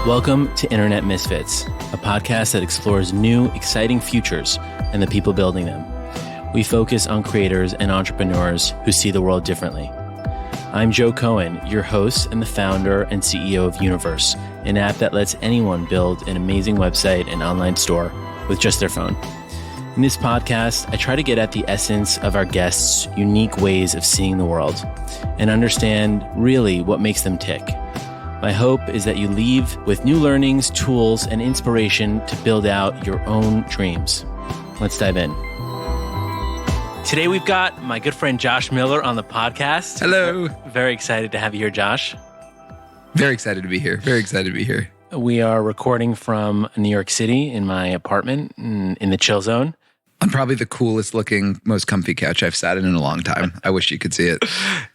Welcome to Internet Misfits, a podcast that explores new, exciting futures and the people building them. We focus on creators and entrepreneurs who see the world differently. I'm Joe Cohen, your host and the founder and CEO of Universe, an app that lets anyone build an amazing website and online store with just their phone. In this podcast, I try to get at the essence of our guests' unique ways of seeing the world and understand really what makes them tick. My hope is that you leave with new learnings, tools, and inspiration to build out your own dreams. Let's dive in. Today we've got my good friend Josh Miller on the podcast. Hello. Very excited to have you here, Josh. Very excited to be here. Very excited to be here. We are recording from New York City in my apartment in the chill zone. On probably the coolest looking, most comfy couch I've sat in a long time. I wish you could see it.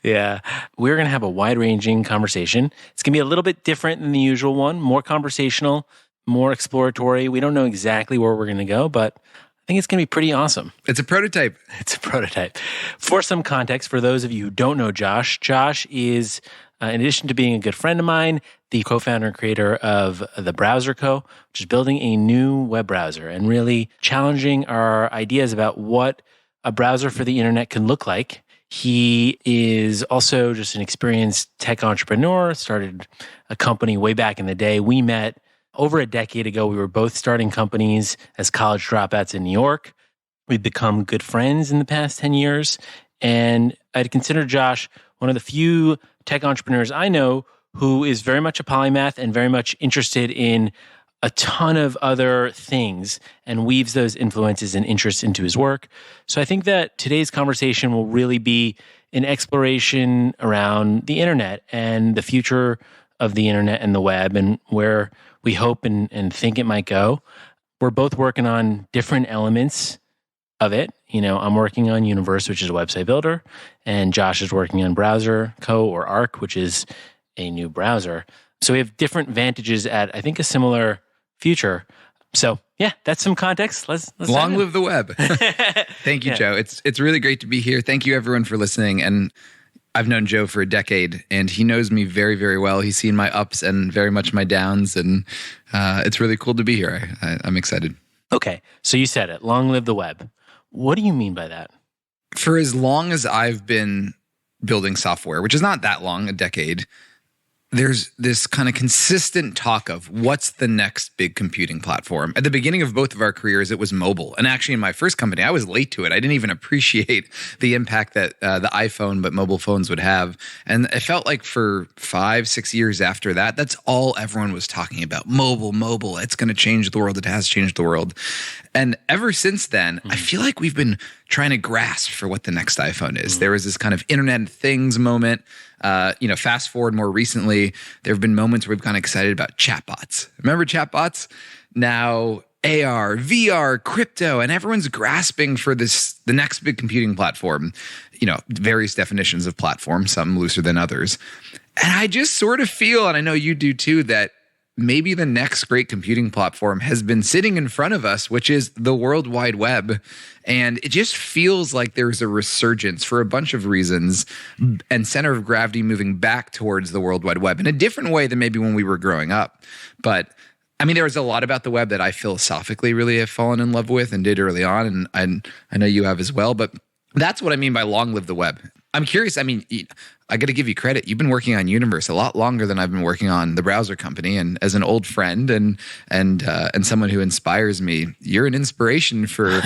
Yeah. We're going to have a wide-ranging conversation. It's going to be a little bit different than the usual one, more conversational, more exploratory. We don't know exactly where we're going to go, but I think it's going to be pretty awesome. It's a prototype. It's a prototype. For some context, for those of you who don't know Josh is, in addition to being a good friend of mine, the co-founder and creator of The Browser Co., which is building a new web browser and really challenging our ideas about what a browser for the internet can look like. He is also just an experienced tech entrepreneur, started a company way back in the day. We met over a decade ago. We were both starting companies as college dropouts in New York. We've become good friends in the past 10 years. And I'd consider Josh one of the few tech entrepreneurs I know who is very much a polymath and very much interested in a ton of other things and weaves those influences and interests into his work. So I think that today's conversation will really be an exploration around the internet and the future of the internet and the web and where we hope and think it might go. We're both working on different elements of it. You know, I'm working on Universe, which is a website builder, and Josh is working on Browser Co. or Arc, which is a new browser. So we have different vantages at, I think, a similar future. So yeah, that's some context. Let's long live the web. Thank you, Joe. It's really great to be here. Thank you, everyone, for listening. And I've known Joe for a decade, and he knows me very, very well. He's seen my ups and very much my downs, and it's really cool to be here. I'm excited. Okay, so you said it. Long live the web. What do you mean by that? For as long as I've been building software, which is not that long, a decade, there's this kind of consistent talk of what's the next big computing platform. At the beginning of both of our careers, it was mobile. And actually, in my first company, I was late to it. I didn't even appreciate the impact that the iPhone, but mobile phones would have. And it felt like for 5-6 years after that, that's all everyone was talking about. Mobile. It's going to change the world. It has changed the world. And ever since then, I feel like we've been trying to grasp for what the next iPhone is. There was this kind of Internet of Things moment. Fast forward more recently, there have been moments where we've gotten excited about chatbots. Remember chatbots? Now AR, VR, crypto, and everyone's grasping for the next big computing platform. You know, various definitions of platform, some looser than others. And I just sort of feel, and I know you do too, that maybe the next great computing platform has been sitting in front of us, which is the World Wide Web. And it just feels like there's a resurgence for a bunch of reasons and center of gravity moving back towards the World Wide Web in a different way than maybe when we were growing up. But I mean, there was a lot about the web that I philosophically really have fallen in love with and did early on. And I know you have as well. But that's what I mean by long live the web. I'm curious. I mean, I got to give you credit. You've been working on Universe a lot longer than I've been working on the Browser Company. And as an old friend and someone who inspires me, you're an inspiration for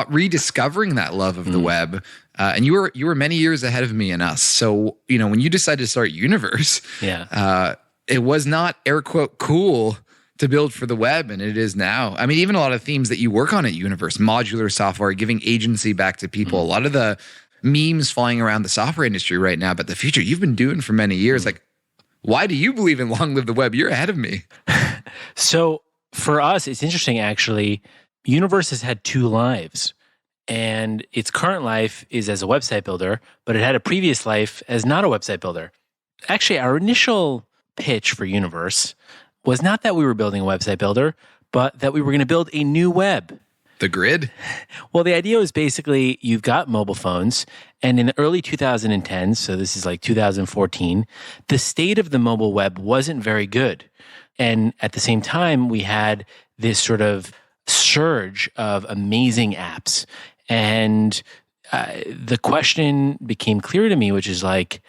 rediscovering that love of the web. And you were many years ahead of me and us. So when you decided to start Universe, it was not air quote cool to build for the web, and it is now. I mean, even a lot of themes that you work on at Universe, modular software, giving agency back to people. A lot of the memes flying around the software industry right now about the future you've been doing for many years. Like, why do you believe in long live the web? You're ahead of me. So for us, it's interesting, actually. Universe has had two lives, and its current life is as a website builder, but it had a previous life as not a website builder. Actually, our initial pitch for Universe was not that we were building a website builder, but that we were going to build a new web. The grid? Well, the idea was basically you've got mobile phones, and in the early 2010s, so this is like 2014, the state of the mobile web wasn't very good. And at the same time, we had this sort of surge of amazing apps. And the question became clear to me, which is like,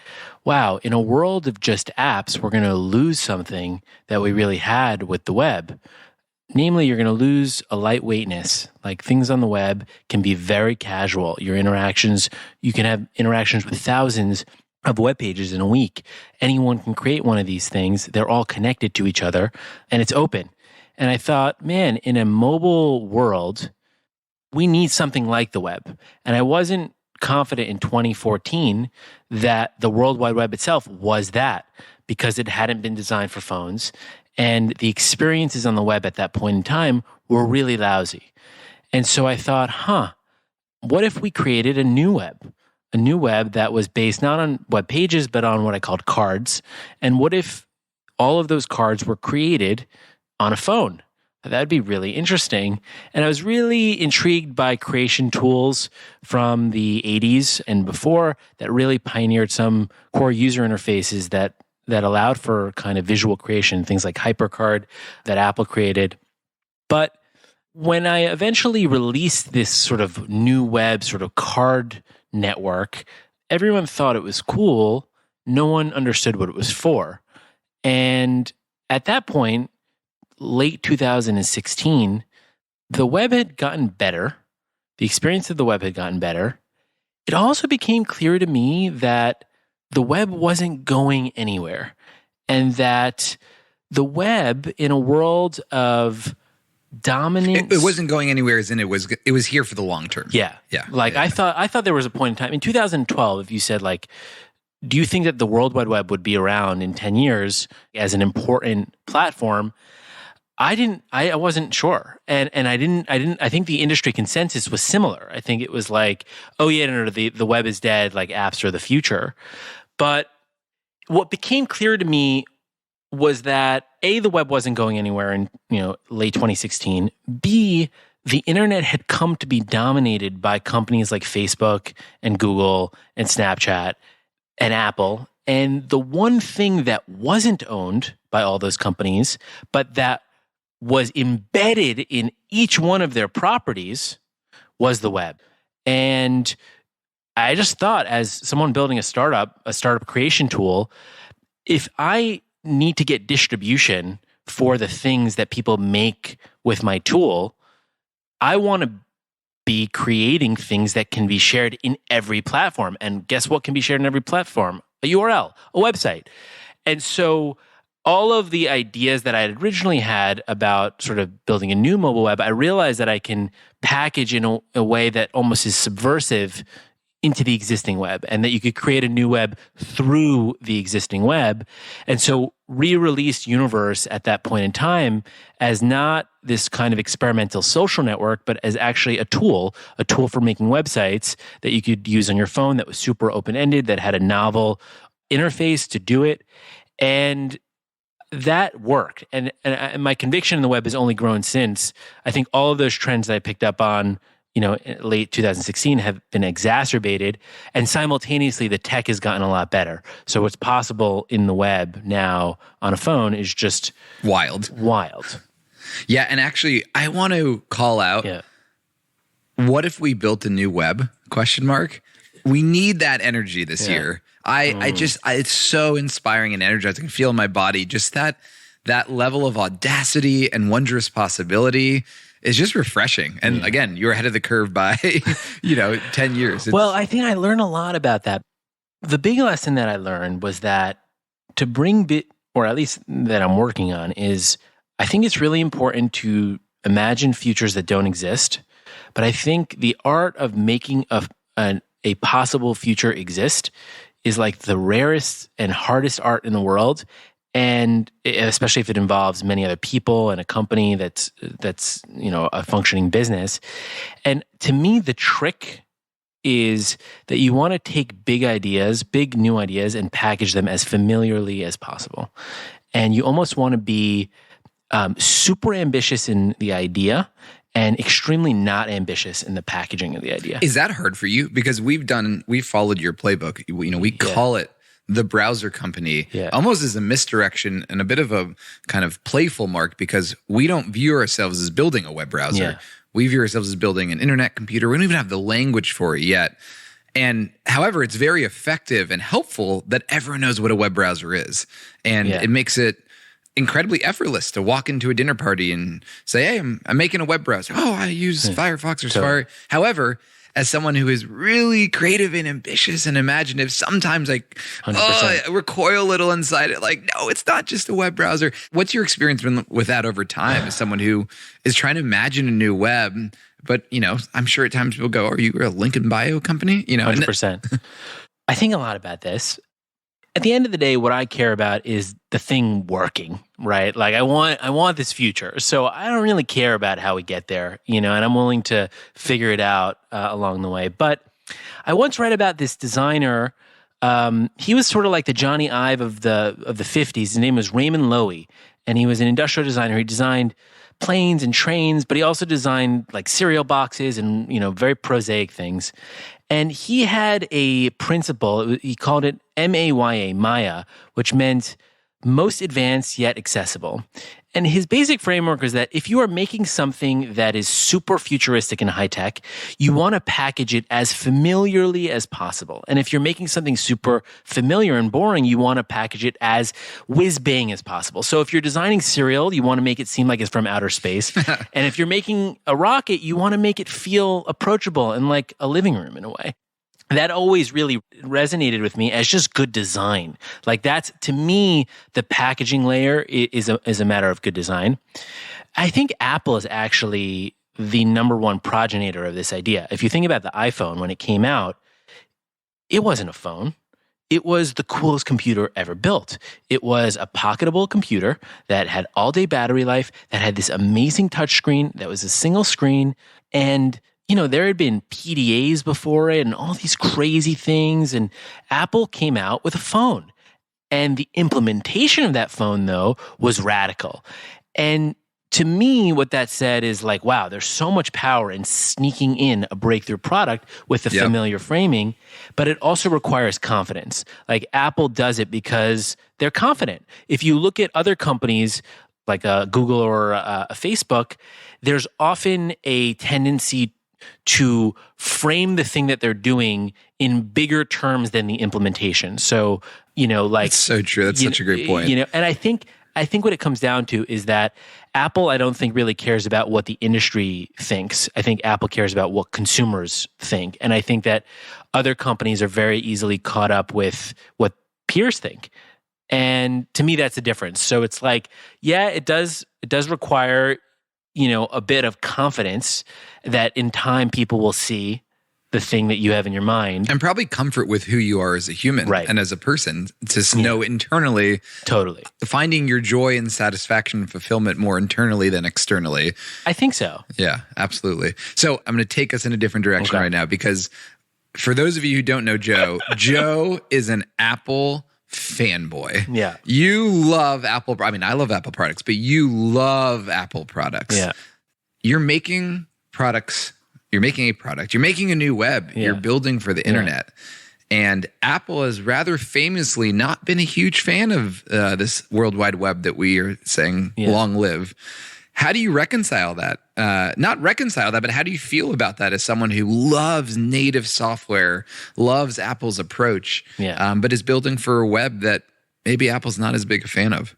wow, in a world of just apps, we're going to lose something that we really had with the web. Namely, you're going to lose a lightweightness. Like things on the web can be very casual. Your interactions, you can have interactions with thousands of web pages in a week. Anyone can create one of these things. They're all connected to each other and it's open. And I thought, man, in a mobile world, we need something like the web. And I wasn't confident in 2014 that the World Wide Web itself was that, because it hadn't been designed for phones. And the experiences on the web at that point in time were really lousy. And so I thought, what if we created a new web? A new web that was based not on web pages, but on what I called cards. And what if all of those cards were created on a phone? That'd be really interesting. And I was really intrigued by creation tools from the 80s and before that really pioneered some core user interfaces that allowed for kind of visual creation, things like HyperCard that Apple created. But when I eventually released this sort of new web sort of card network, everyone thought it was cool. No one understood what it was for. And at that point, late 2016, the web had gotten better. The experience of the web had gotten better. It also became clear to me that the web wasn't going anywhere, and that the web in a world of dominance, it wasn't going anywhere, as in it was here for the long term. Yeah. Like I thought there was a point in time in 2012. If you said like, do you think that the World Wide Web would be around in 10 years as an important platform? I wasn't sure. And I think the industry consensus was similar. I think it was like, oh yeah, no, the web is dead, like apps are the future. But what became clear to me was that A, the web wasn't going anywhere in late 2016. B, the internet had come to be dominated by companies like Facebook and Google and Snapchat and Apple. And the one thing that wasn't owned by all those companies, but that was embedded in each one of their properties, was the web. And I just thought, as someone building a startup creation tool, if I need to get distribution for the things that people make with my tool, I want to be creating things that can be shared in every platform. And guess what can be shared in every platform? A URL, a website. And so all of the ideas that I had originally had about sort of building a new mobile web, I realized that I can package in a way that almost is subversive into the existing web, and that you could create a new web through the existing web. And so re-released Universe at that point in time as not this kind of experimental social network, but as actually a tool for making websites that you could use on your phone that was super open-ended, that had a novel interface to do it. And that worked. And my conviction in the web has only grown since. I think all of those trends that I picked up on in late 2016 have been exacerbated, and simultaneously the tech has gotten a lot better. So what's possible in the web now on a phone is just wild. Yeah, and actually I want to call out, what if we built a new web? ? We need that energy this year. It's so inspiring and energizing. I can feel in my body just that level of audacity and wondrous possibility. It's just refreshing. And again, you're ahead of the curve by, 10 years. Well, I think I learned a lot about that. The big lesson that I learned was that to bring or at least that I'm working on, is I think it's really important to imagine futures that don't exist. But I think the art of making a possible future exist is like the rarest and hardest art in the world. And especially if it involves many other people and a company that's a functioning business. And to me, the trick is that you want to take big new ideas, and package them as familiarly as possible. And you almost want to be super ambitious in the idea and extremely not ambitious in the packaging of the idea. Is that hard for you? Because we've followed your playbook. We call it the browser company, almost as a misdirection and a bit of a kind of playful mark, because we don't view ourselves as building a web browser. Yeah. We view ourselves as building an internet computer. We don't even have the language for it yet. And however, it's very effective and helpful that everyone knows what a web browser is. And it makes it incredibly effortless to walk into a dinner party and say, hey, I'm making a web browser. Oh, I use Firefox or Safari. However, as someone who is really creative and ambitious and imaginative, sometimes I recoil a little inside it. Like, no, it's not just a web browser. What's your experience been with that over time as someone who is trying to imagine a new web? But, I'm sure at times people go, are you a link in bio company? 100%. I think a lot about this. At the end of the day, what I care about is the thing working, right? Like I want this future. So I don't really care about how we get there, and I'm willing to figure it out along the way. But I once read about this designer. He was sort of like the Johnny Ive of the 50s. His name was Raymond Loewy, and he was an industrial designer. He designed planes and trains, but he also designed like cereal boxes and, very prosaic things. And he had a principle, he called it MAYA, Maya, which meant most advanced yet accessible. And his basic framework is that if you are making something that is super futuristic and high tech, you want to package it as familiarly as possible. And if you're making something super familiar and boring, you want to package it as whiz-bang as possible. So if you're designing cereal, you want to make it seem like it's from outer space. And if you're making a rocket, you want to make it feel approachable and like a living room in a way. That always really resonated with me as just good design. Like that's, to me, the packaging layer is a matter of good design. I think Apple is actually the number one progenitor of this idea. If you think about the iPhone, when it came out, it wasn't a phone. It was the coolest computer ever built. It was a pocketable computer that had all-day battery life, that had this amazing touchscreen, that was a single screen, and there had been PDAs before it and all these crazy things, and Apple came out with a phone. And the implementation of that phone, though, was radical. And to me, what that said is like, wow, there's so much power in sneaking in a breakthrough product with the familiar framing, but it also requires confidence. Like Apple does it because they're confident. If you look at other companies like Google or Facebook, there's often a tendency to frame the thing that they're doing in bigger terms than the implementation. So, That's so true. That's such a great point. And I think what it comes down to is that Apple, I don't think really cares about what the industry thinks. I think Apple cares about what consumers think. And I think that other companies are very easily caught up with what peers think. And to me, that's the difference. So it's like, it does require a bit of confidence that in time people will see the thing that you have in your mind. And probably comfort with who you are as a human and as a person to know internally. Totally. Finding your joy and satisfaction and fulfillment more internally than externally. I think so. Yeah, absolutely. So I'm going to take us in a different direction right now, because for those of you who don't know Joe, Joe is an Apple fanboy. Yeah. You love Apple. I mean, I love Apple products, but you love Apple products. Yeah. You're making products. You're making a product. You're making a new web. You're building for the internet. And Apple has rather famously not been a huge fan of this World Wide Web that we are saying long live. How do you reconcile that? Not reconcile that, but how do you feel about that as someone who loves native software, loves Apple's approach, but is building for a web that maybe Apple's not as big a fan of?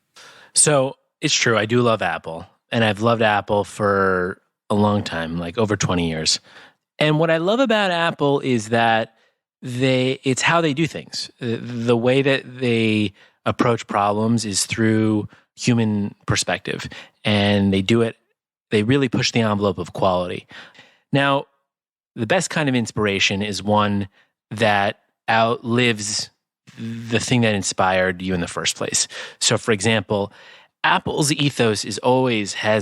So it's true. I do love Apple, and I've loved Apple for a long time, like over 20 years. And what I love about Apple is that it's how they do things. The way that they approach problems is through human perspective, and they really push the envelope of quality. Now, the best kind of inspiration is one that outlives the thing that inspired you in the first place. So, for example, Apple's ethos has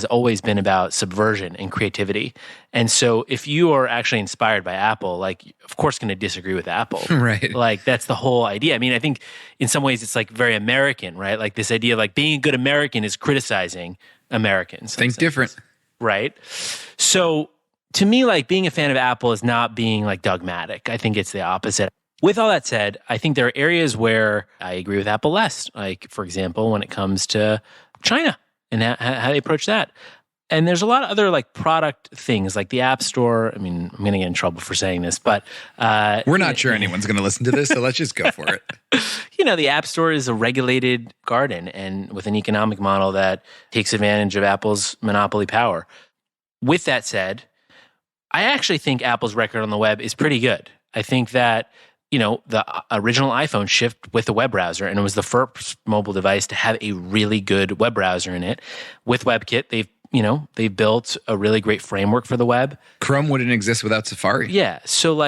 always been about subversion and creativity. And so if you are actually inspired by Apple, like, of course, going to disagree with Apple. Right. Like, that's the whole idea. I mean, I think in some ways it's like very American, right? Like this idea of like being a good American is criticizing Americans. Think different. right? So to me, like being a fan of Apple is not being like dogmatic. I think it's the opposite. With all that said, I think there are areas where I agree with Apple less. Like, for example, when it comes to China and how they approach that. And there's a lot of other like product things like the App Store. I mean, I'm going to get in trouble for saying this, but we're not sure anyone's going to listen to this, so let's just go for it. The App Store is a regulated garden and with an economic model that takes advantage of Apple's monopoly power. With that said, I actually think Apple's record on the web is pretty good. I think that the original iPhone shipped with a web browser, and it was the first mobile device to have a really good web browser in it. With WebKit, they've built a really great framework for the web. Chrome wouldn't exist without Safari. Yeah. So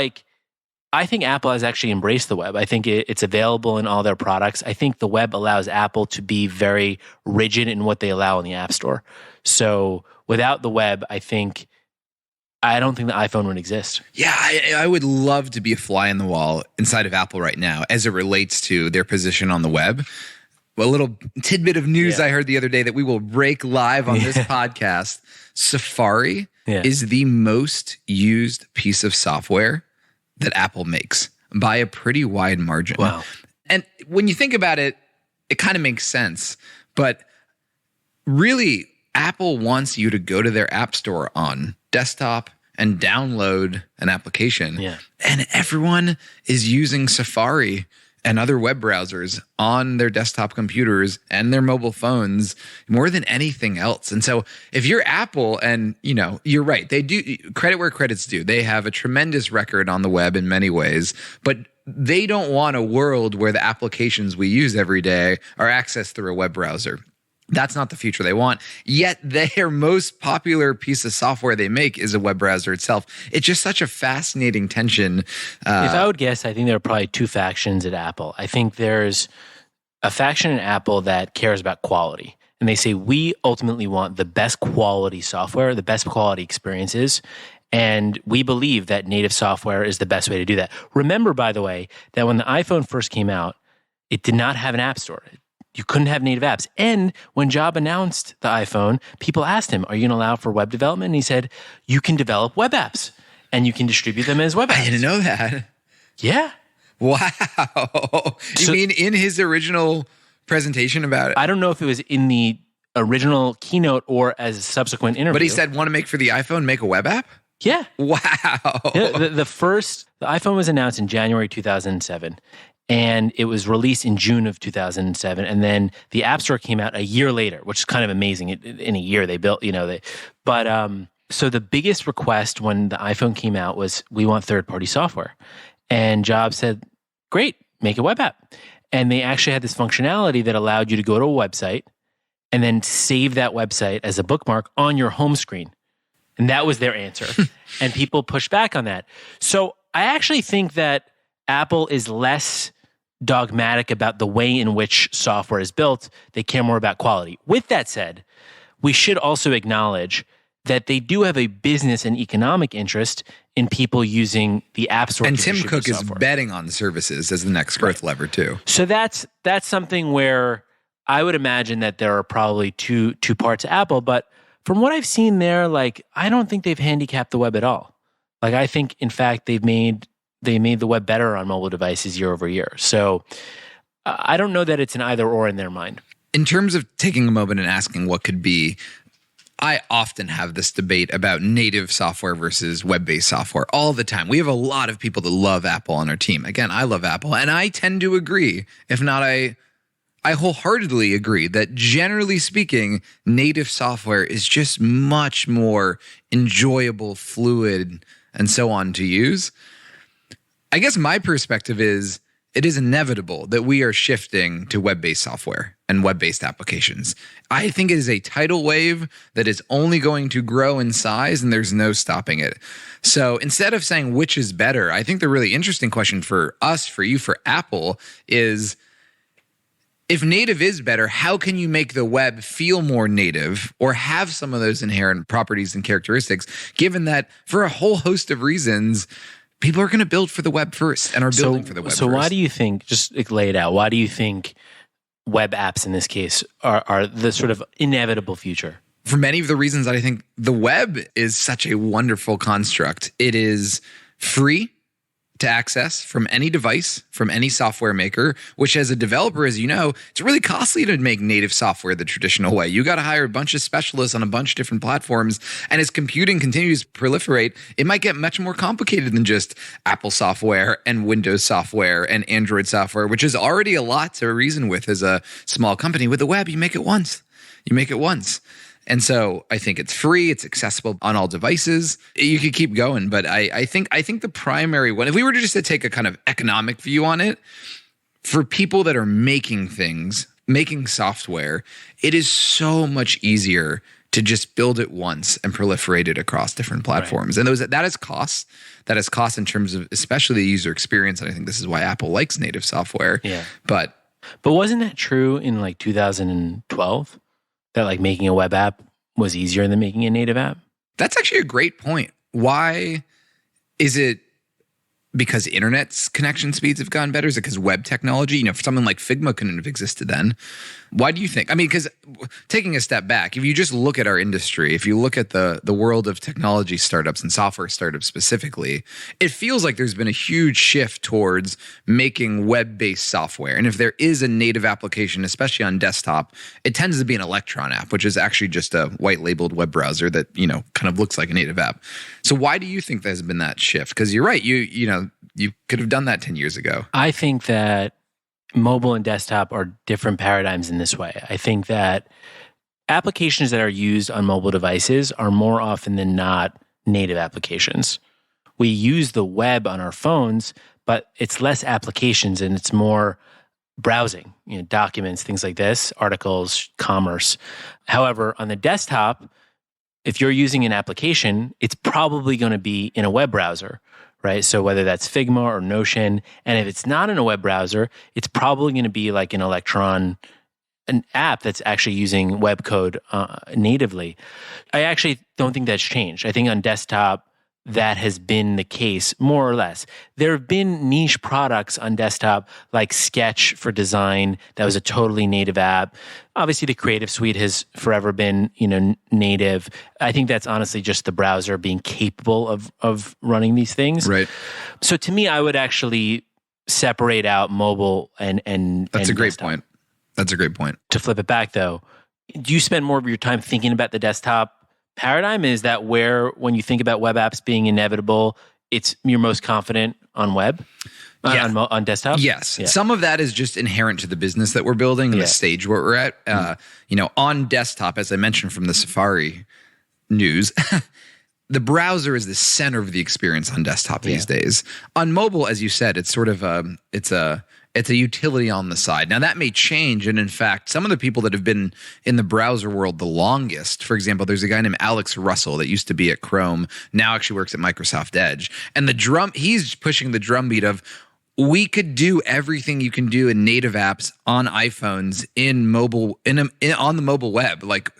I think Apple has actually embraced the web. I think it's available in all their products. I think the web allows Apple to be very rigid in what they allow in the App Store. So without the web, I don't think the iPhone would exist. Yeah, I would love to be a fly on the wall inside of Apple right now as it relates to their position on the web. A little tidbit of news I heard the other day that we will break live on this podcast. Safari is the most used piece of software that Apple makes by a pretty wide margin. Wow. And when you think about it, it kind of makes sense. But really, Apple wants you to go to their App Store on desktop and download an application. Yeah. And everyone is using Safari and other web browsers on their desktop computers and their mobile phones more than anything else. And so if you're Apple, and you're right, they do credit where credit's due. They have a tremendous record on the web in many ways, but they don't want a world where the applications we use every day are accessed through a web browser. That's not the future they want. Yet their most popular piece of software they make is a web browser itself. It's just such a fascinating tension. If I would guess, I think there are probably two factions at Apple. I think there's a faction in Apple that cares about quality. And they say, we ultimately want the best quality software, the best quality experiences. And we believe that native software is the best way to do that. Remember, by the way, that when the iPhone first came out, it did not have an app store. You couldn't have native apps. And when Jobs announced the iPhone, people asked him, are you going to allow for web development? And he said, you can develop web apps and you can distribute them as web apps. I didn't know that. Yeah. Wow. You mean in his original presentation about it? I don't know if it was in the original keynote or as a subsequent interview. But he said, want to make for the iPhone, make a web app? Yeah. Wow. The iPhone was announced in January 2007. And it was released in June of 2007. And then the App Store came out a year later, which is kind of amazing. In a year they built, so the biggest request when the iPhone came out was, we want third-party software. And Jobs said, great, make a web app. And they actually had this functionality that allowed you to go to a website and then save that website as a bookmark on your home screen. And that was their answer. And people pushed back on that. So I actually think that Apple is less dogmatic about the way in which software is built. They care more about quality. With that said, we should also acknowledge that they do have a business and economic interest in people using the App Store. And Tim Cook is betting on services as the next growth lever too. So that's something where I would imagine that there are probably two parts of Apple. But from what I've seen there, I don't think they've handicapped the web at all. I think, in fact, they made the web better on mobile devices year over year. So I don't know that it's an either or in their mind. In terms of taking a moment and asking what could be, I often have this debate about native software versus web-based software all the time. We have a lot of people that love Apple on our team. Again, I love Apple, and I tend to agree. If not, I wholeheartedly agree that generally speaking, native software is just much more enjoyable, fluid, and so on to use. I guess my perspective is it is inevitable that we are shifting to web-based software and web-based applications. I think it is a tidal wave that is only going to grow in size, and there's no stopping it. So instead of saying which is better, I think the really interesting question for us, for you, for Apple is, if native is better, how can you make the web feel more native or have some of those inherent properties and characteristics, given that for a whole host of reasons, people are going to build for the web first and are building for the web first. So why do you think, just lay it out, why do you think web apps in this case are the sort of inevitable future? for many of the reasons that I think the web is such a wonderful construct. It is free to access from any device, from any software maker, which as a developer, as you know, it's really costly to make native software the traditional way. You got to hire a bunch of specialists on a bunch of different platforms. And as computing continues to proliferate, it might get much more complicated than just Apple software and Windows software and Android software, which is already a lot to reason with as a small company. With the web, you make it once. You make it once. And so I think it's free. It's accessible on all devices. You could keep going, but I think the primary one, if we were to just to take a kind of economic view on it, for people that are making things, making software, it is so much easier to just build it once and proliferate it across different platforms. Right. And that is costs. That is cost in terms of especially the user experience. And I think this is why Apple likes native software. Yeah. But wasn't that true in like 2012? That like making a web app was easier than making a native app? That's actually a great point. Why is it because internet's connection speeds have gotten better? Is it because web technology, for something like Figma couldn't have existed then? Why do you think? I mean, because taking a step back, if you just look at our industry, if you look at the world of technology startups and software startups specifically, it feels like there's been a huge shift towards making web-based software. And if there is a native application, especially on desktop, it tends to be an Electron app, which is actually just a white-labeled web browser that, kind of looks like a native app. So why do you think there's been that shift? Because you're right, you could have done that 10 years ago. I think that mobile and desktop are different paradigms in this way. I think that applications that are used on mobile devices are more often than not native applications. We use the web on our phones, but it's less applications and it's more browsing, documents, things like this, articles, commerce. However, on the desktop, if you're using an application, it's probably going to be in a web browser, right? So whether that's Figma or Notion, and if it's not in a web browser, it's probably going to be like an Electron, an app that's actually using web code natively. I actually don't think that's changed. I think on desktop, that has been the case, more or less. There have been niche products on desktop like Sketch for design. That was a totally native app. Obviously, the Creative Suite has forever been, native. I think that's honestly just the browser being capable of running these things. Right. So to me, I would actually separate out mobile and That's a great desktop. point. That's a great point. To flip it back, though, do you spend more of your time thinking about the desktop paradigm? Is that where, when you think about web apps being inevitable, you're most confident on web, on desktop? Yes. Yeah. Some of that is just inherent to the business that we're building and the stage where we're at. On desktop, as I mentioned from the Safari news, the browser is the center of the experience on desktop these days. On mobile, as you said, it's sort of it's a utility on the side. Now, that may change. And in fact, some of the people that have been in the browser world the longest, for example, there's a guy named Alex Russell that used to be at Chrome, now actually works at Microsoft Edge. And he's pushing the drumbeat of, we could do everything you can do in native apps on iPhones in mobile, on the mobile web. Like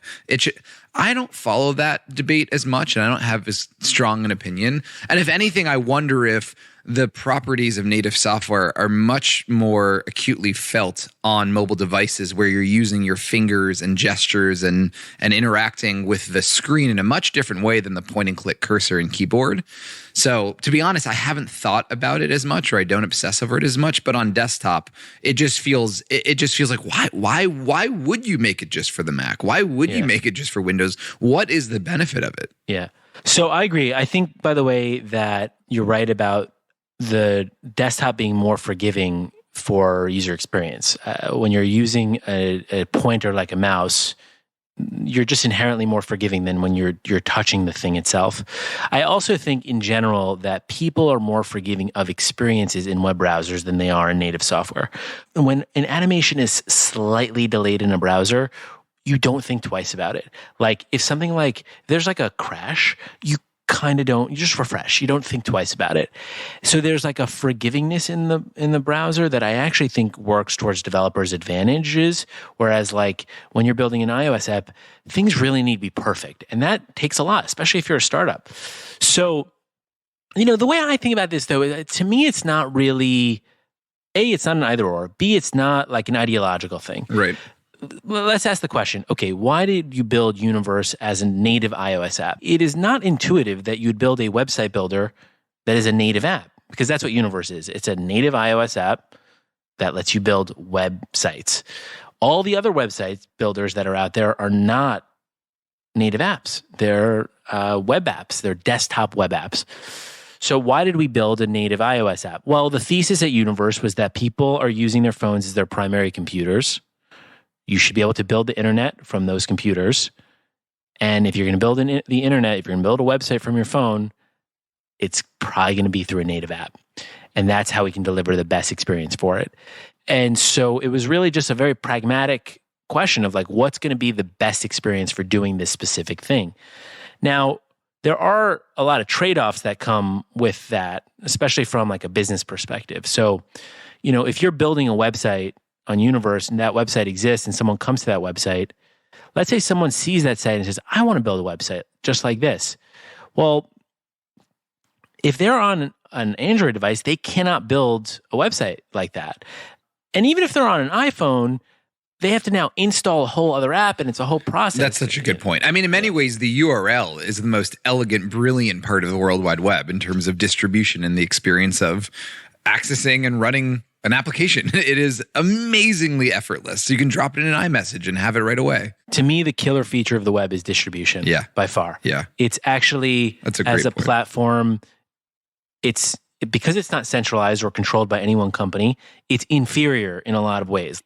I don't follow that debate as much, and I don't have as strong an opinion. And if anything, I wonder if the properties of native software are much more acutely felt on mobile devices where you're using your fingers and gestures and interacting with the screen in a much different way than the point and click cursor and keyboard. So to be honest, I haven't thought about it as much, or I don't obsess over it as much, but on desktop, it just feels like, why would you make it just for the Mac? Why would you make it just for Windows? What is the benefit of it? Yeah. So I agree. I think, by the way, that you're right about the desktop being more forgiving for user experience. When you're using a pointer like a mouse, you're just inherently more forgiving than when you're touching the thing itself. I also think in general that people are more forgiving of experiences in web browsers than they are in native software. When an animation is slightly delayed in a browser, you don't think twice about it. Like if something like there's like a crash, you just refresh. You don't think twice about it. So there's like a forgivingness in the browser that I actually think works towards developers' advantages. Whereas like when you're building an iOS app, things really need to be perfect. And that takes a lot, especially if you're a startup. So, the way I think about this though, to me, it's not really, A, it's not an either or. B, it's not like an ideological thing. Right. let's ask the question, okay, why did you build Universe as a native iOS app? It is not intuitive that you'd build a website builder that is a native app, because that's what Universe is. It's a native iOS app that lets you build websites. All the other website builders that are out there are not native apps. They're web apps. They're desktop web apps. So why did we build a native iOS app? Well, the thesis at Universe was that people are using their phones as their primary computers. You should be able to build the internet from those computers. And if you're going to build the internet, if you're going to build a website from your phone, it's probably going to be through a native app. And that's how we can deliver the best experience for it. And so it was really just a very pragmatic question of like, what's going to be the best experience for doing this specific thing? Now, there are a lot of trade-offs that come with that, especially from like a business perspective. So, if you're building a website on Universe and that website exists and someone comes to that website, let's say someone sees that site and says, I want to build a website just like this. Well, if they're on an Android device, they cannot build a website like that. And even if they're on an iPhone, they have to now install a whole other app, and it's a whole process. That's such a good point. I mean, in many ways, the URL is the most elegant, brilliant part of the World Wide Web in terms of distribution and the experience of accessing and running an application. It is amazingly effortless. So you can drop it in an iMessage and have it right away. To me, the killer feature of the web is distribution. Yeah. By far. Yeah. It's actually, as a platform, because it's not centralized or controlled by any one company, it's inferior in a lot of ways.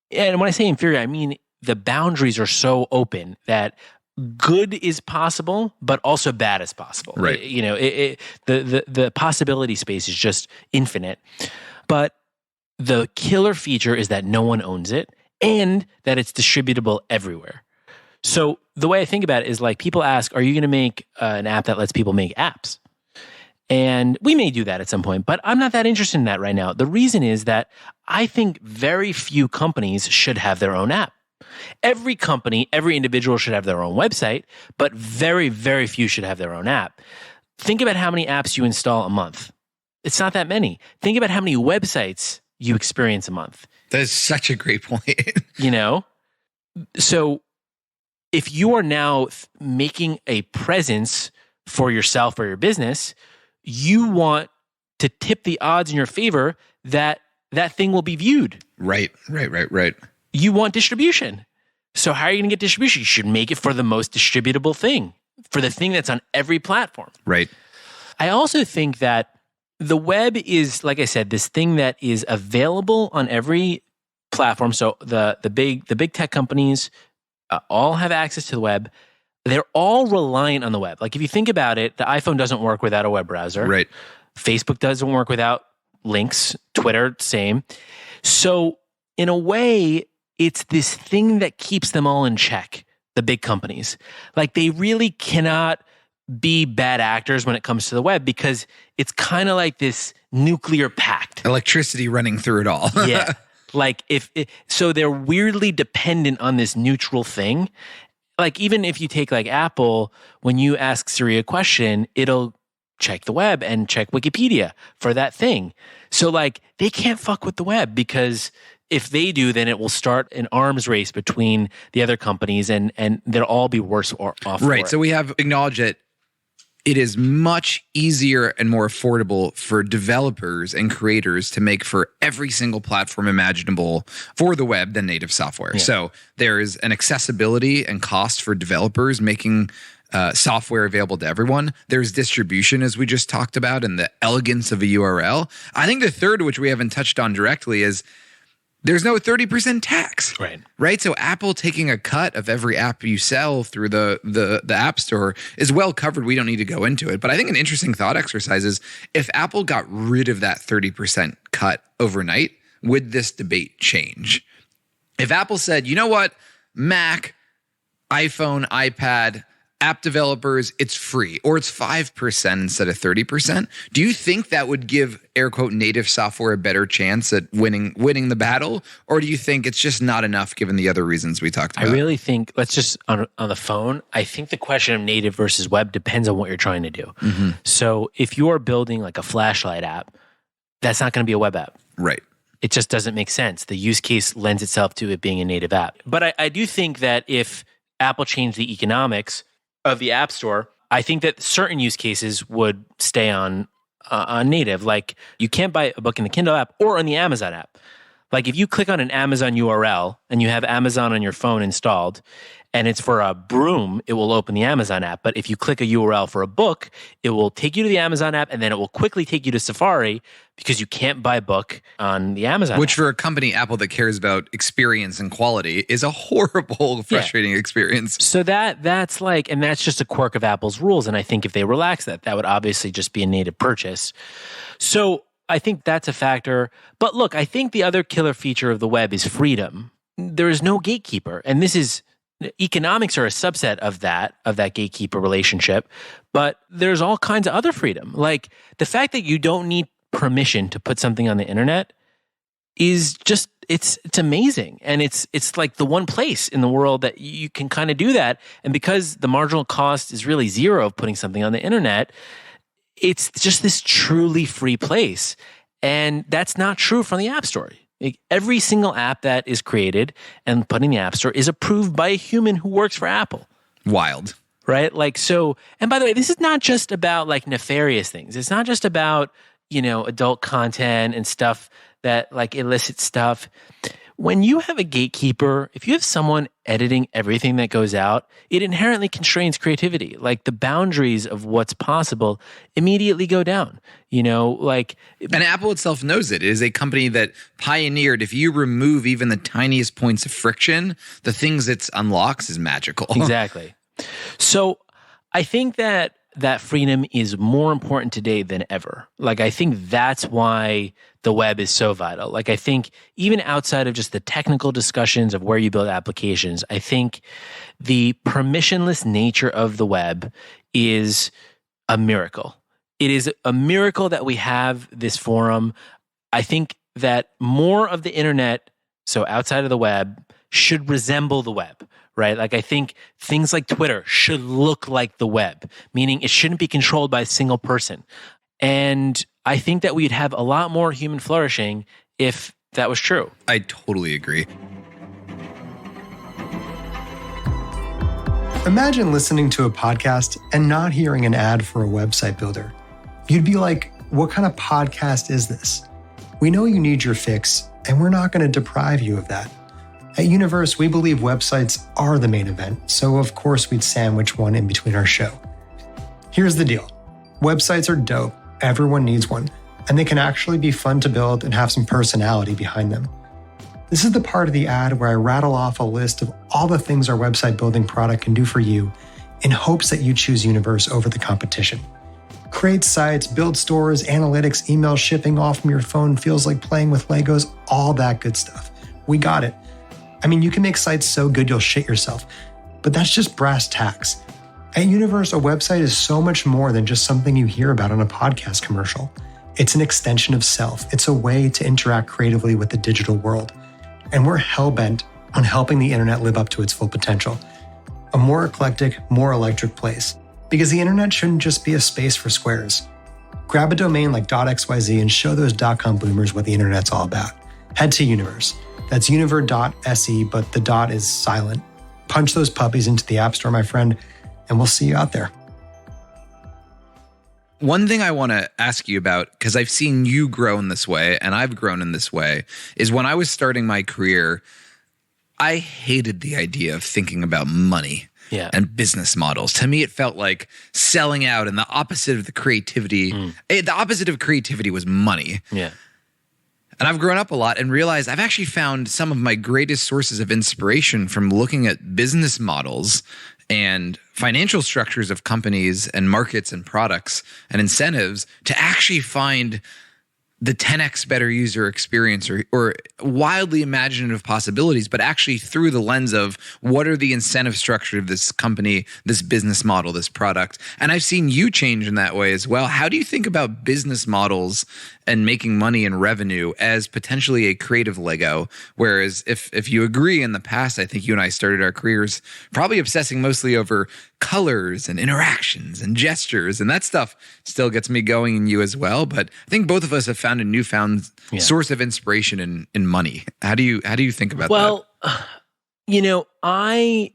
And when I say inferior, I mean the boundaries are so open that good is possible, but also bad is possible. Right. The possibility space is just infinite. But the killer feature is that no one owns it and that it's distributable everywhere. So the way I think about it is like people ask, are you going to make an app that lets people make apps? And we may do that at some point, but I'm not that interested in that right now. The reason is that I think very few companies should have their own app. Every company, every individual should have their own website, but very, very few should have their own app. Think about how many apps you install a month. It's not that many. Think about how many websites you experience a month. That is such a great point. So if you are now making a presence for yourself or your business, you want to tip the odds in your favor that that thing will be viewed. Right. You want distribution. So how are you going to get distribution? You should make it for the most distributable thing, for the thing that's on every platform. Right. I also think that the web is, like I said, this thing that is available on every platform. So the big tech companies all have access to the web. They're all reliant on the web. Like if you think about it, the iPhone doesn't work without a web browser. Right. Facebook doesn't work without links. Twitter, same. So in a way, it's this thing that keeps them all in check, the big companies. Like they really cannot be bad actors when it comes to the web because it's kind of like this nuclear pact. Electricity running through it all. Yeah. Like so they're weirdly dependent on this neutral thing. Like even if you take like Apple, when you ask Siri a question, it'll check the web and check Wikipedia for that thing. So like they can't fuck with the web because if they do, then it will start an arms race between the other companies and they'll all be worse off. Right. So we have acknowledged that it is much easier and more affordable for developers and creators to make for every single platform imaginable for the web than native software. Yeah. So there is an accessibility and cost for developers making software available to everyone. There's distribution, as we just talked about, and the elegance of a URL. I think the third, which we haven't touched on directly, is there's no 30% tax. Right. So Apple taking a cut of every app you sell through the App Store is well covered. We don't need to go into it. But I think an interesting thought exercise is if Apple got rid of that 30% cut overnight, would this debate change? If Apple said, you know what, Mac, iPhone, iPad, app developers, it's free, or it's 5% instead of 30%. Do you think that would give air quote native software a better chance at winning the battle? Or do you think it's just not enough given the other reasons we talked about? I really think, let's just on the phone, I think the question of native versus web depends on what you're trying to do. Mm-hmm. So if you're building like a flashlight app, that's not going to be a web app. Right. It just doesn't make sense. The use case lends itself to it being a native app. But I do think that if Apple changed the economics of the App Store, I think that certain use cases would stay on native. Like you can't buy a book in the Kindle app or on the Amazon app. Like if you click on an Amazon URL and you have Amazon on your phone installed and it's for a broom, it will open the Amazon app. But if you click a URL for a book, it will take you to the Amazon app and then it will quickly take you to Safari because you can't buy a book on the Amazon Which app. for a company, Apple, that cares about experience and quality is a horrible, frustrating experience. So that's like, and that's just a quirk of Apple's rules. And I think if they relax that, that would obviously just be a native purchase. So I think that's a factor. But look, I think the other killer feature of the web is freedom. There is no gatekeeper. And this is, economics are a subset of that gatekeeper relationship. But there's all kinds of other freedom. Like the fact that you don't need permission to put something on the internet is just, it's amazing. And it's like the one place in the world that you can kind of do that. And because the marginal cost is really zero of putting something on the internet, it's just this truly free place. And that's not true from the App Store. Like every single app that is created and put in the App Store is approved by a human who works for Apple. Wild. Right? Like, so, and by the way, this is not just about like nefarious things. It's not just about, adult content and stuff that like illicit stuff. When you have a gatekeeper, if you have someone editing everything that goes out, it inherently constrains creativity. Like the boundaries of what's possible immediately go down, And Apple itself knows it. It is a company that pioneered, if you remove even the tiniest points of friction, the things it unlocks is magical. Exactly. So I think that freedom is more important today than ever. Like, I think that's why the web is so vital. Like, I think even outside of just the technical discussions of where you build applications, I think the permissionless nature of the web is a miracle. It is a miracle that we have this forum. I think that more of the internet, so outside of the web, should resemble the web. Right? Like I think things like Twitter should look like the web, meaning it shouldn't be controlled by a single person. And I think that we'd have a lot more human flourishing if that was true. I totally agree. Imagine listening to a podcast and not hearing an ad for a website builder. You'd be like, what kind of podcast is this? We know you need your fix, and we're not going to deprive you of that. At Universe, we believe websites are the main event, so of course we'd sandwich one in between our show. Here's the deal. Websites are dope, everyone needs one, and they can actually be fun to build and have some personality behind them. This is the part of the ad where I rattle off a list of all the things our website building product can do for you in hopes that you choose Universe over the competition. Create sites, build stores, analytics, email shipping off from your phone feels like playing with Legos, all that good stuff. We got it. I mean, you can make sites so good you'll shit yourself, but that's just brass tacks. At Universe, a website is so much more than just something you hear about on a podcast commercial. It's an extension of self. It's a way to interact creatively with the digital world. And we're hell-bent on helping the internet live up to its full potential. A more eclectic, more electric place. Because the internet shouldn't just be a space for squares. Grab a domain like .xyz and show those .com boomers what the internet's all about. Head to Universe. That's univer.se, but the dot is silent. Punch those puppies into the App Store, my friend, and we'll see you out there. One thing I want to ask you about, because I've seen you grow in this way, and I've grown in this way, is when I was starting my career, I hated the idea of thinking about money and business models. To me, it felt like selling out, and the opposite of the creativity. The opposite of creativity was money. Yeah. And I've grown up a lot and realized I've actually found some of my greatest sources of inspiration from looking at business models and financial structures of companies and markets and products and incentives to actually find the 10x better user experience or wildly imaginative possibilities, but actually through the lens of what are the incentive structure of this company, this business model, this product. And I've seen you change in that way as well. How do you think about business models and making money and revenue as potentially a creative Lego. Whereas if you agree, in the past, I think you and I started our careers probably obsessing mostly over colors and interactions and gestures, and that stuff still gets me going in you as well. But I think both of us have found a newfound source of inspiration in money. How do you think about that? Well, I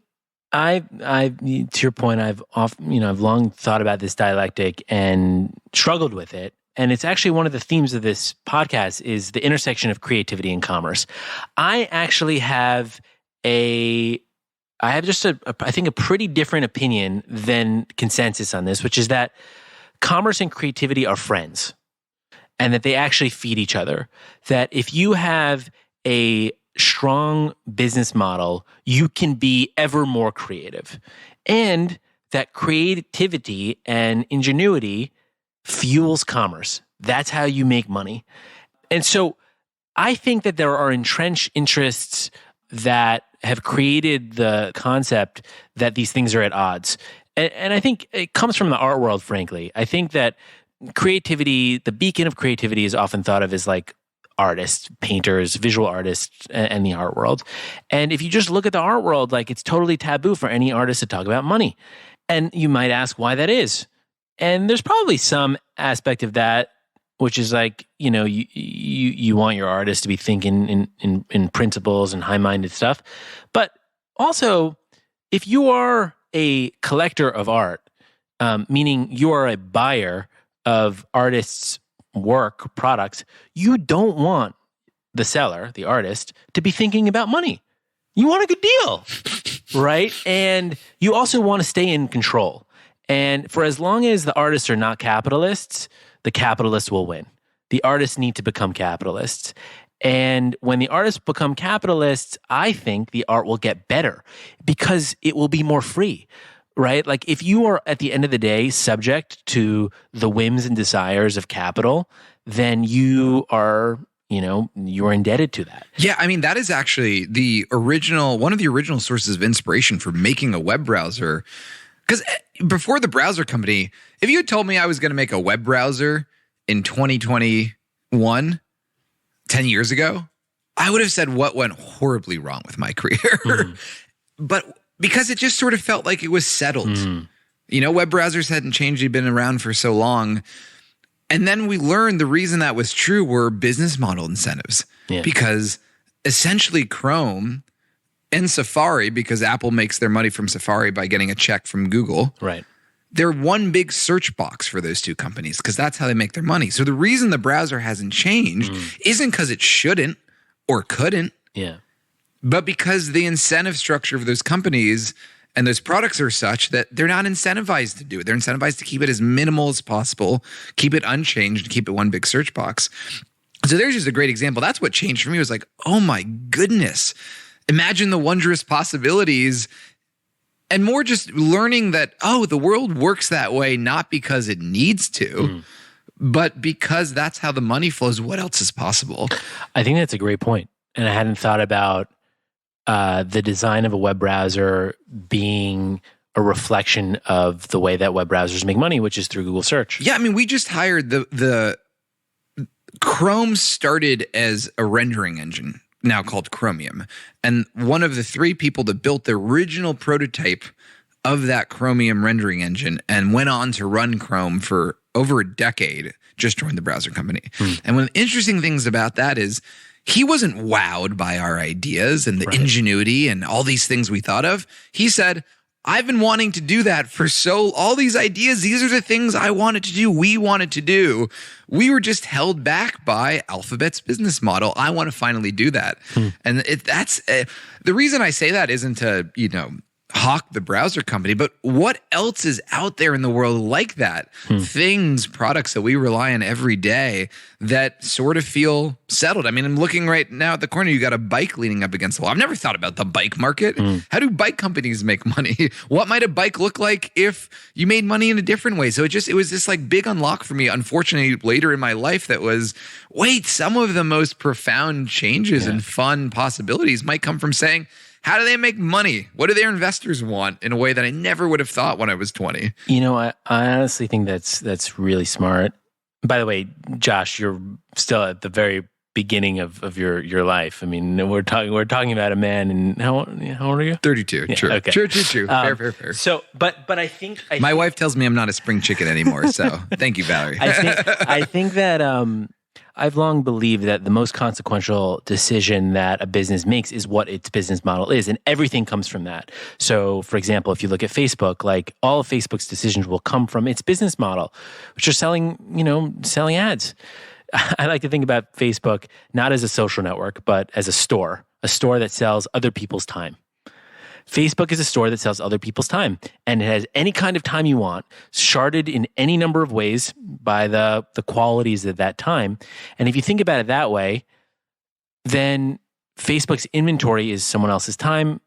to your point, I've long thought about this dialectic and struggled with it. And it's actually one of the themes of this podcast is the intersection of creativity and commerce. I actually have I think a pretty different opinion than consensus on this, which is that commerce and creativity are friends and that they actually feed each other. That if you have a strong business model, you can be ever more creative. And that creativity and ingenuity fuels commerce. That's how you make money. And so I think that there are entrenched interests that have created the concept that these things are at odds. And I think it comes from the art world, frankly. I think that creativity, the beacon of creativity, is often thought of as like artists, painters, visual artists, and the art world. And if you just look at the art world, like it's totally taboo for any artist to talk about money. And you might ask why that is. And there's probably some aspect of that, which is like, you want your artist to be thinking in principles and high-minded stuff. But also, if you are a collector of art, meaning you are a buyer of artists' work, products, you don't want the seller, the artist, to be thinking about money. You want a good deal, right? And you also want to stay in control. And for as long as the artists are not capitalists, the capitalists will win. The artists need to become capitalists. And when the artists become capitalists, I think the art will get better because it will be more free, right? Like if you are at the end of the day subject to the whims and desires of capital, then you are, you're indebted to that. Yeah, I mean, that is actually one of the original sources of inspiration for making a web browser. Because before the browser company, if you had told me I was going to make a web browser in 2021, 10 years ago, I would have said what went horribly wrong with my career. But because it just sort of felt like it was settled. Web browsers hadn't changed. They'd been around for so long. And then we learned the reason that was true were business model incentives. Yeah. Because essentially Chrome and Safari, because Apple makes their money from Safari by getting a check from Google. Right. They're one big search box for those two companies because that's how they make their money. So the reason the browser hasn't changed isn't because it shouldn't or couldn't. Yeah. But because the incentive structure of those companies and those products are such that they're not incentivized to do it. They're incentivized to keep it as minimal as possible, keep it unchanged, keep it one big search box. So there's just a great example. That's what changed for me. It was like, oh my goodness. Imagine the wondrous possibilities, and more just learning that, the world works that way, not because it needs to, but because that's how the money flows. What else is possible? I think that's a great point. And I hadn't thought about the design of a web browser being a reflection of the way that web browsers make money, which is through Google search. Yeah, I mean, we just hired the Chrome started as a rendering engine, now called Chromium. And one of the three people that built the original prototype of that Chromium rendering engine and went on to run Chrome for over a decade, just joined the browser company. And one of the interesting things about that is he wasn't wowed by our ideas and the ingenuity and all these things we thought of. He said, I've been wanting to do that for all these ideas. These are the things I wanted to do. We wanted to do. We were just held back by Alphabet's business model. I want to finally do that. And that's the reason I say that isn't to, hawk the browser company, but what else is out there in the world like that? Things, products that we rely on every day that sort of feel settled. I mean, I'm looking right now at the corner, you got a bike leaning up against the wall. I've never thought about the bike market. How do bike companies make money? What might a bike look like if you made money in a different way? So it was this like big unlock for me, unfortunately, later in my life that was, wait, some of the most profound changes and fun possibilities might come from saying, how do they make money? What do their investors want in a way that I never would have thought when I was 20? I honestly think that's really smart. By the way, Josh, you're still at the very beginning of your life. I mean, we're talking about a man, and how old are you? 32. Yeah, True. okay. True. Fair. So, but I think my wife tells me I'm not a spring chicken anymore. So thank you, Valerie. I think that I've long believed that the most consequential decision that a business makes is what its business model is, and everything comes from that. So, for example, if you look at Facebook, like all of Facebook's decisions will come from its business model, which are selling ads. I like to think about Facebook not as a social network, but as a store that sells other people's time. Facebook is a store that sells other people's time, and it has any kind of time you want, sharded in any number of ways by the qualities of that time. And if you think about it that way, then Facebook's inventory is someone else's time.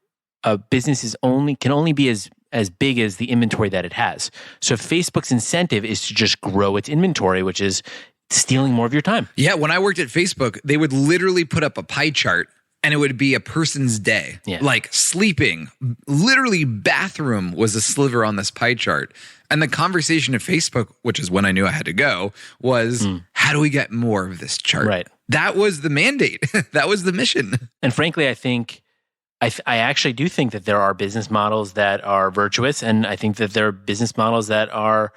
A business can only be as big as the inventory that it has. So Facebook's incentive is to just grow its inventory, which is stealing more of your time. Yeah, when I worked at Facebook, they would literally put up a pie chart and it would be a person's day. Yeah. Like sleeping, literally bathroom was a sliver on this pie chart. And the conversation at Facebook, which is when I knew I had to go, was how do we get more of this chart? Right. That was the mandate. That was the mission. And frankly, I think I actually do think that there are business models that are virtuous, and I think that there are business models that are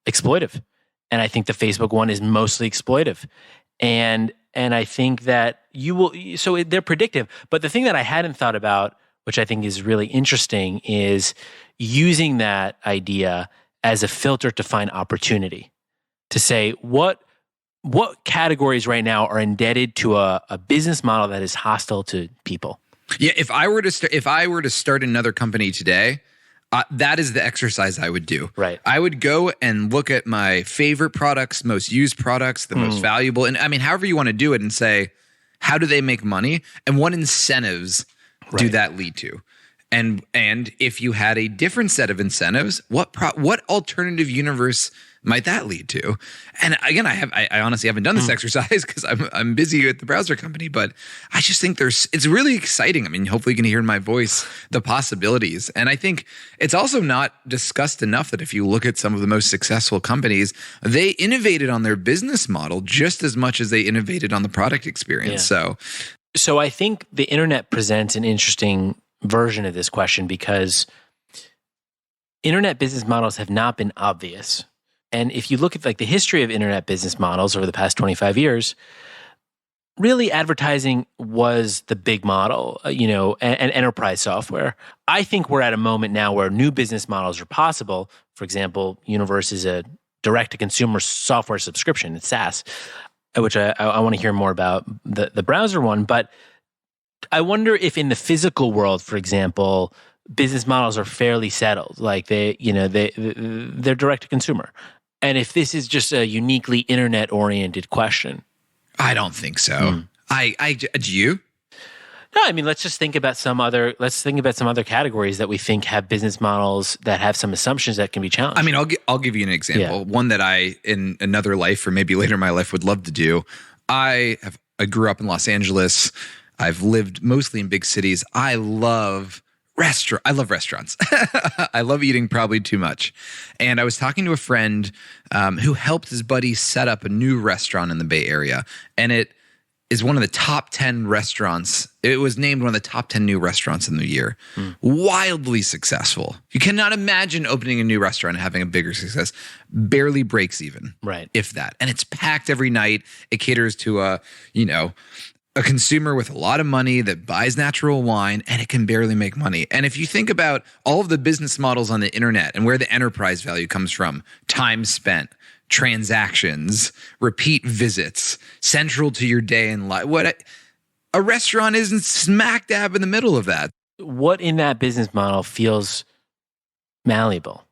exploitive. And I think the Facebook one is mostly exploitive. And I think that they're predictive. But the thing that I hadn't thought about, which I think is really interesting, is using that idea as a filter to find opportunity. To say, what categories right now are indebted to a business model that is hostile to people? Yeah, if I were to start another company today, that is the exercise I would do. Right. I would go and look at my favorite products, most used products, the most valuable, and I mean, however you want to do it, and say, how do they make money, and what incentives do that lead to? And if you had a different set of incentives, what alternative universe might that lead to? And again, I honestly haven't done this exercise because I'm busy at the browser company, but I just think it's really exciting. I mean, hopefully you can hear in my voice the possibilities. And I think it's also not discussed enough that if you look at some of the most successful companies, they innovated on their business model just as much as they innovated on the product experience. Yeah. So I think the internet presents an interesting version of this question because internet business models have not been obvious. And if you look at like the history of internet business models over the past 25 years, really advertising was the big model, and enterprise software. I think we're at a moment now where new business models are possible. For example, Universe is a direct-to-consumer software subscription. It's SaaS, which I want to hear more about the browser one. But I wonder if in the physical world, for example, business models are fairly settled. Like they're direct-to-consumer. And if this is just a uniquely internet-oriented question. I don't think so. Do you? No, I mean, let's think about some other categories that we think have business models that have some assumptions that can be challenged. I mean, I'll give you an example. Yeah. One that I, in another life or maybe later in my life, would love to do. I grew up in Los Angeles. I've lived mostly in big cities. I love restaurants. I love eating probably too much. And I was talking to a friend who helped his buddy set up a new restaurant in the Bay Area. And it is one of the top 10 restaurants. It was named one of the top 10 new restaurants in the year. Wildly successful. You cannot imagine opening a new restaurant and having a bigger success. Barely breaks even. Right. If that. And it's packed every night. It caters to a consumer with a lot of money that buys natural wine, and it can barely make money. And if you think about all of the business models on the internet and where the enterprise value comes from, time spent, transactions, repeat visits, central to your day in life, a restaurant isn't smack dab in the middle of that. What in that business model feels malleable?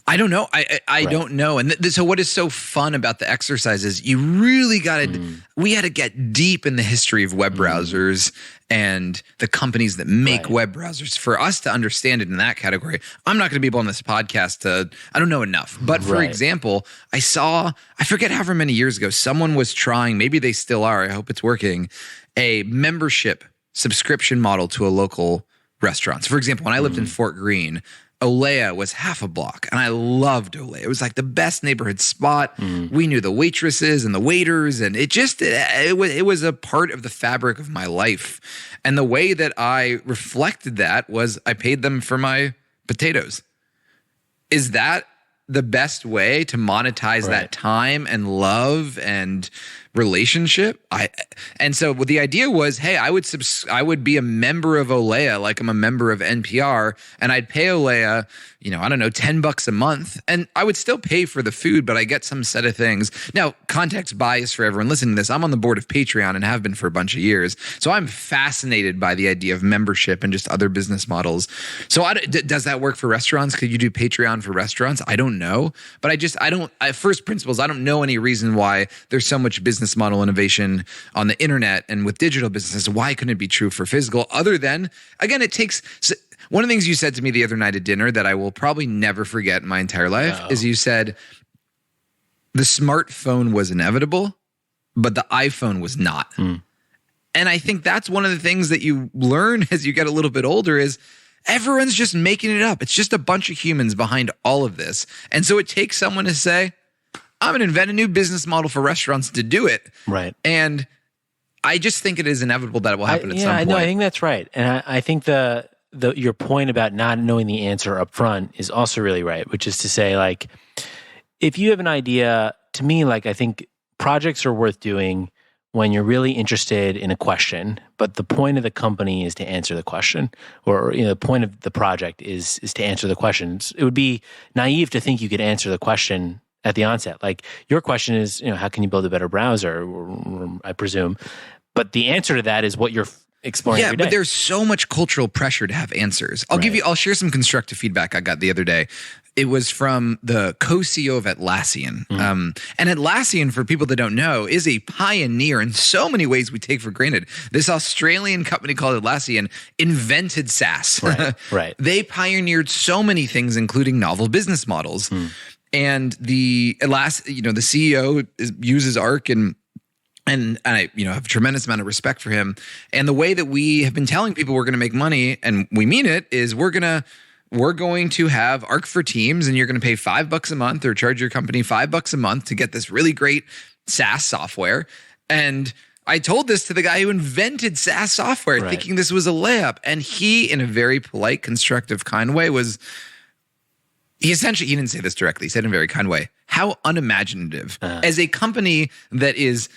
I don't know. I don't know. And so what is so fun about the exercise is you really got to, we had to get deep in the history of web browsers and the companies that make web browsers for us to understand it in that category. I'm not going to be able on this podcast I don't know enough. But for example, I forget however many years ago, someone was trying, maybe they still are, I hope it's working, a membership subscription model to a local restaurant. So for example, when I lived in Fort Greene, Olea was half a block, and I loved Olea. It was like the best neighborhood spot. We knew the waitresses and the waiters, and it was a part of the fabric of my life. And the way that I reflected that was I paid them for my potatoes. Is that the best way to monetize that time and love and relationship? And so the idea was, hey, I would be a member of Olea, like I'm a member of NPR, and I'd pay Olea, I don't know, $10 a month, and I would still pay for the food, but I get some set of things. Now, context bias for everyone listening to this, I'm on the board of Patreon and have been for a bunch of years, so I'm fascinated by the idea of membership and just other business models. So does that work for restaurants? Could you do Patreon for restaurants? I don't know, but first principles, I don't know any reason why there's so much business model innovation on the internet and with digital businesses. Why couldn't it be true for physical? Other than, again, it takes... One of the things you said to me the other night at dinner that I will probably never forget in my entire life is you said the smartphone was inevitable, but the iPhone was not. And I think that's one of the things that you learn as you get a little bit older is everyone's just making it up. It's just a bunch of humans behind all of this. And so it takes someone to say, I'm going to invent a new business model for restaurants to do it. Right. And I just think it is inevitable that it will happen at some point. No, I think that's right. And I think your point about not knowing the answer up front is also really right, which is to say, like, if you have an idea, to me, like, I think projects are worth doing when you're really interested in a question, but the point of the company is to answer the question, or the point of the project is to answer the questions. It would be naive to think you could answer the question at the onset. Like, your question is, how can you build a better browser, I presume, but the answer to that is what you're exploring every day. But there's so much cultural pressure to have answers. I'll share some constructive feedback I got the other day. It was from the co-CEO of Atlassian. And Atlassian, for people that don't know, is a pioneer in so many ways we take for granted. This Australian company called Atlassian invented SaaS. Right. They pioneered so many things, including novel business models. And the CEO uses Arc and I, have a tremendous amount of respect for him. And the way that we have been telling people we're going to make money, and we mean it, is we're going to have Arc for Teams, and you're going to pay $5 a month or charge your company $5 a month to get this really great SaaS software. And I told this to the guy who invented SaaS software, thinking this was a layup. And he, in a very polite, constructive, kind way, he didn't say this directly. He said in a very kind way, how unimaginative. As a company that is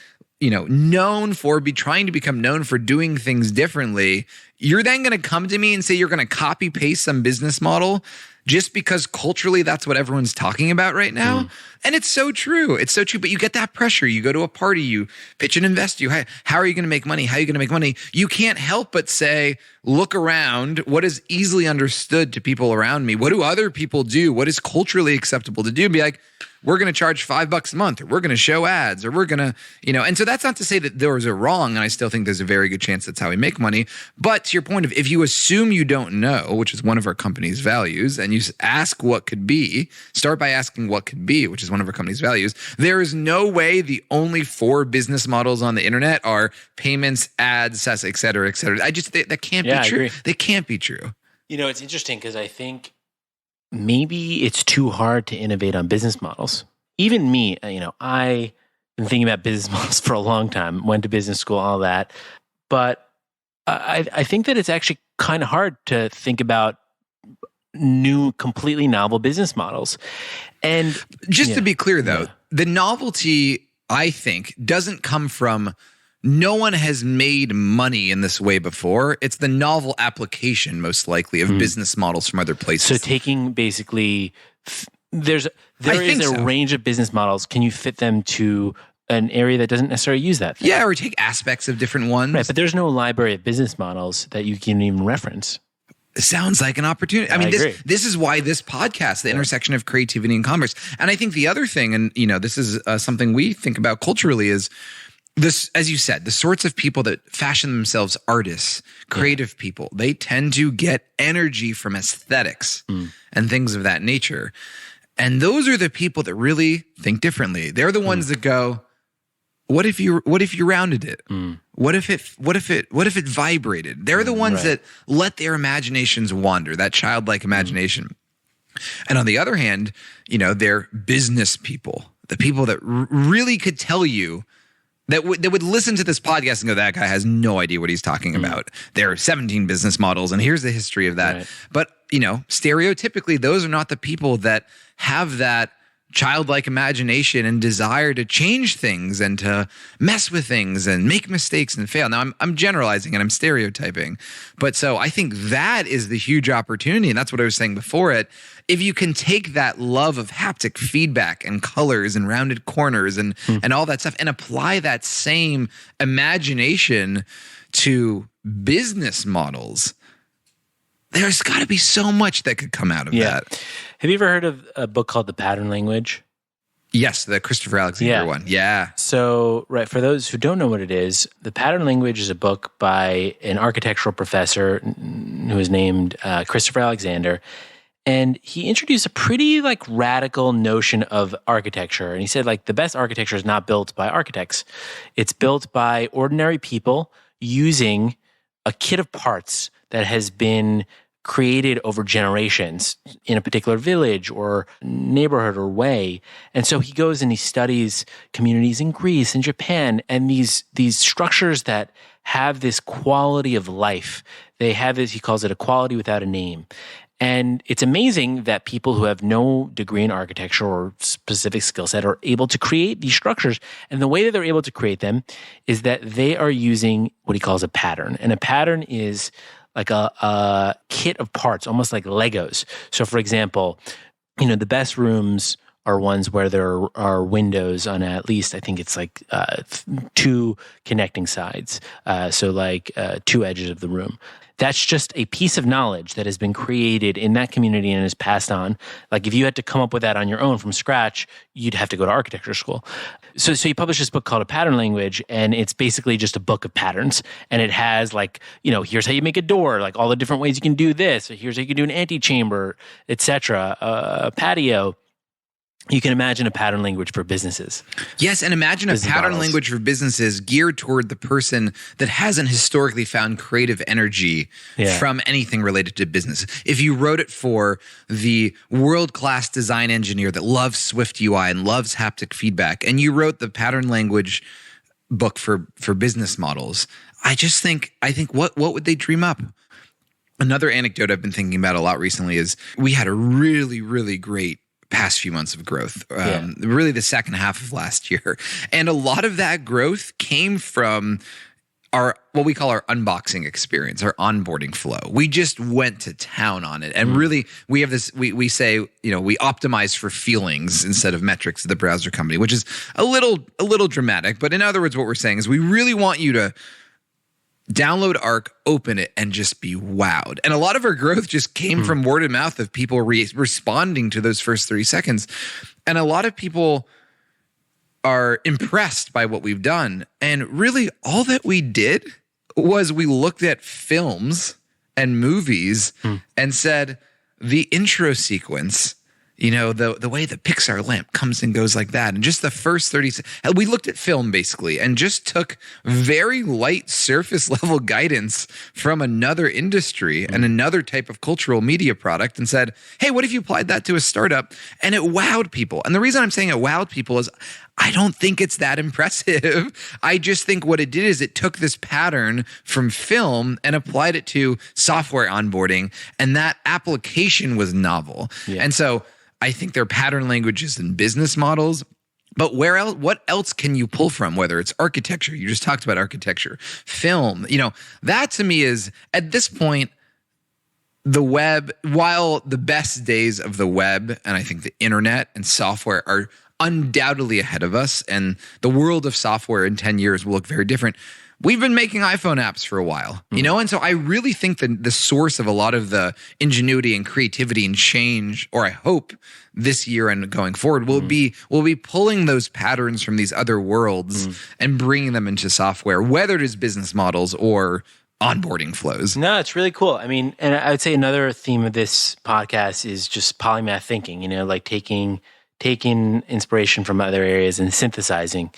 known for trying to become known for doing things differently, you're then going to come to me and say you're going to copy paste some business model just because culturally that's what everyone's talking about right now. And it's so true. It's so true. But you get that pressure. You go to a party, you pitch an investor. How are you going to make money? How are you going to make money? You can't help but say, look around. What is easily understood to people around me? What do other people do? What is culturally acceptable to do? And be like, we're going to charge $5 a month, or we're going to show ads, or we're going to, and so that's not to say that those are wrong. And I still think there's a very good chance that's how we make money. But to your point of, if you assume you don't know, which is one of our company's values, and you ask what could be, start by asking what could be, which is one of our company's values. There is no way the only 4 business models on the internet are payments, ads, SaaS, et cetera, et cetera. That can't be true. They can't be true. It's interesting because I think maybe it's too hard to innovate on business models. Even me, I've been thinking about business models for a long time, went to business school, all that. But I think that it's actually kind of hard to think about new, completely novel business models. And just to be clear, though, the novelty, I think, doesn't come from no one has made money in this way before. It's the novel application, most likely, of business models from other places. So taking basically, there is a range of business models. Can you fit them to an area that doesn't necessarily use that thing? Yeah, or take aspects of different ones. Right, but there's no library of business models that you can even reference. It sounds like an opportunity. I mean, this is why this podcast, the intersection of creativity and commerce. And I think the other thing, and this is something we think about culturally, is this, as you said, the sorts of people that fashion themselves artists, creative people, they tend to get energy from aesthetics and things of that nature. And those are the people that really think differently. They're the ones that go, what if you rounded it? What if it vibrated? They're the ones that let their imaginations wander, that childlike imagination. And on the other hand, they're business people, the people that really could tell you that would listen to this podcast and go, that guy has no idea what he's talking about. There are 17 business models, and here's the history of that. Right. But, stereotypically, those are not the people that have that childlike imagination and desire to change things and to mess with things and make mistakes and fail. Now, I'm generalizing and I'm stereotyping. But so I think that is the huge opportunity. And that's what I was saying before it. If you can take that love of haptic feedback and colors and rounded corners and all that stuff and apply that same imagination to business models, there's got to be so much that could come out of that. Have you ever heard of a book called The Pattern Language? Yes, the Christopher Alexander one. Yeah. So, right, for those who don't know what it is, The Pattern Language is a book by an architectural professor who is named Christopher Alexander. And he introduced a pretty radical notion of architecture. And he said the best architecture is not built by architects. It's built by ordinary people using a kit of parts that has been created over generations in a particular village or neighborhood or way. And so he goes and he studies communities in Greece and Japan and these structures that have this quality of life. They have this, he calls it a quality without a name. And it's amazing that people who have no degree in architecture or specific skill set are able to create these structures. And the way that they're able to create them is that they are using what he calls a pattern. And a pattern is like a kit of parts, almost like Legos. So for example, the best rooms are ones where there are windows on at least, I think it's 2 connecting sides. So 2 edges of the room. That's just a piece of knowledge that has been created in that community and is passed on. If you had to come up with that on your own from scratch, you'd have to go to architecture school. So he published this book called A Pattern Language, and it's basically just a book of patterns. And it has here's how you make a door, all the different ways you can do this. Here's how you can do an antechamber, etc., a patio. You can imagine a pattern language for businesses. Yes, and imagine a pattern language for businesses geared toward the person that hasn't historically found creative energy from anything related to business. If you wrote it for the world-class design engineer that loves Swift UI and loves haptic feedback, and you wrote the pattern language book for business models, I think what would they dream up? Another anecdote I've been thinking about a lot recently is we had a really, really great past few months of growth, really the second half of last year. And a lot of that growth came from what we call our unboxing experience, our onboarding flow. We just went to town on it. And really, we have this, we say, we optimize for feelings instead of metrics at the browser company, which is a little dramatic. But in other words, what we're saying is we really want you to download Arc, open it, and just be wowed. And a lot of our growth just came from word of mouth of people responding to those first 30 seconds. And a lot of people are impressed by what we've done. And really, all that we did was we looked at films and movies and said, the intro sequence, the way the Pixar lamp comes and goes like that. And just the first 30 seconds, we looked at film basically and just took very light surface level guidance from another industry and another type of cultural media product and said, hey, what if you applied that to a startup? And it wowed people. And the reason I'm saying it wowed people is I don't think it's that impressive. I just think what it did is it took this pattern from film and applied it to software onboarding. And that application was novel. Yeah. And so I think there are pattern languages and business models, but where else? What else can you pull from? Whether it's architecture, you just talked about architecture, film, that to me is at this point, the web, while the best days of the web and I think the internet and software are undoubtedly ahead of us, and the world of software in 10 years will look very different. We've been making iPhone apps for a while, and so I really think that the source of a lot of the ingenuity and creativity and change, or I hope this year and going forward, will be pulling those patterns from these other worlds and bringing them into software, whether it is business models or onboarding flows. No, it's really cool. I mean, and I would say another theme of this podcast is just polymath thinking, taking inspiration from other areas and synthesizing.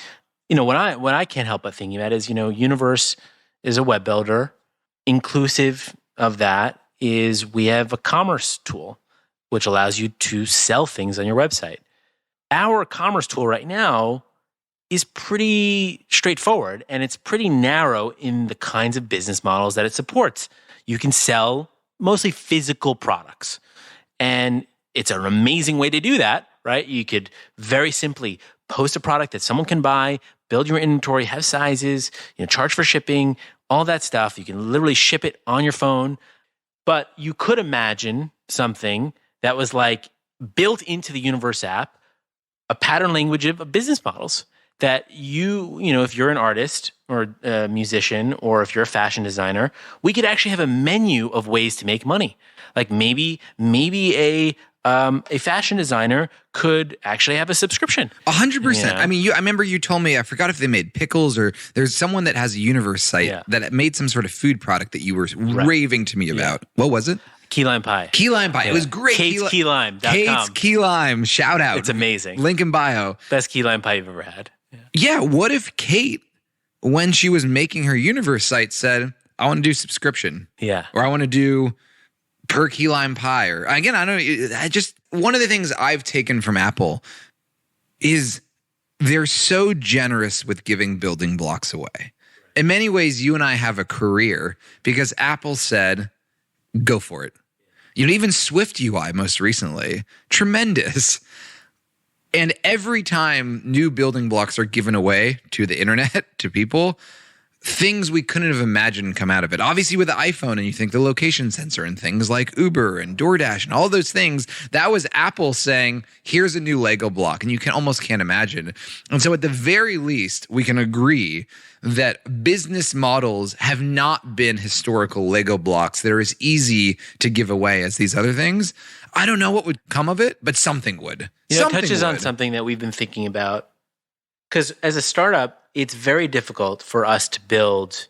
What I can't help but thinking about is, Universe is a web builder. Inclusive of that is we have a commerce tool. which allows you to sell things on your website. Our commerce tool right now is pretty straightforward, and it's pretty narrow in the kinds of business models that it supports. You can sell mostly physical products, and it's an amazing way to do that, right? You could very simply post a product that someone can buy, build your inventory, have sizes, charge for shipping, all that stuff. You can literally ship it on your phone. But you could imagine something that was like built into the Universe app, a pattern language of business models that if you're an artist or a musician, or if you're a fashion designer, we could actually have a menu of ways to make money. Like maybe a fashion designer could actually have a subscription. 100%. I mean, I remember you told me, I forgot if they made pickles, or there's someone that has a Universe site that made some sort of food product that you were raving to me about. What was it? Key lime pie. Key lime pie. It was great. KatesKeyLime.com. Kate's Key Lime. Shout out. It's amazing. Link in bio. Best key lime pie you've ever had. Yeah. What if Kate, when she was making her Universe site, said, I want to do subscription. Yeah. Or I want to do per key lime pie. Or again, one of the things I've taken from Apple is they're so generous with giving building blocks away. In many ways, you and I have a career because Apple said, go for it. Even Swift UI most recently, tremendous. And every time new building blocks are given away to the internet, to people, things we couldn't have imagined come out of it. Obviously with the iPhone, and you think the location sensor and things like Uber and DoorDash and all those things, that was Apple saying, here's a new Lego block, and you almost can't imagine. And so at the very least, we can agree that business models have not been historical Lego blocks that are as easy to give away as these other things. I don't know what would come of it, but something would. It touches on something that we've been thinking about. Because as a startup, it's very difficult for us to build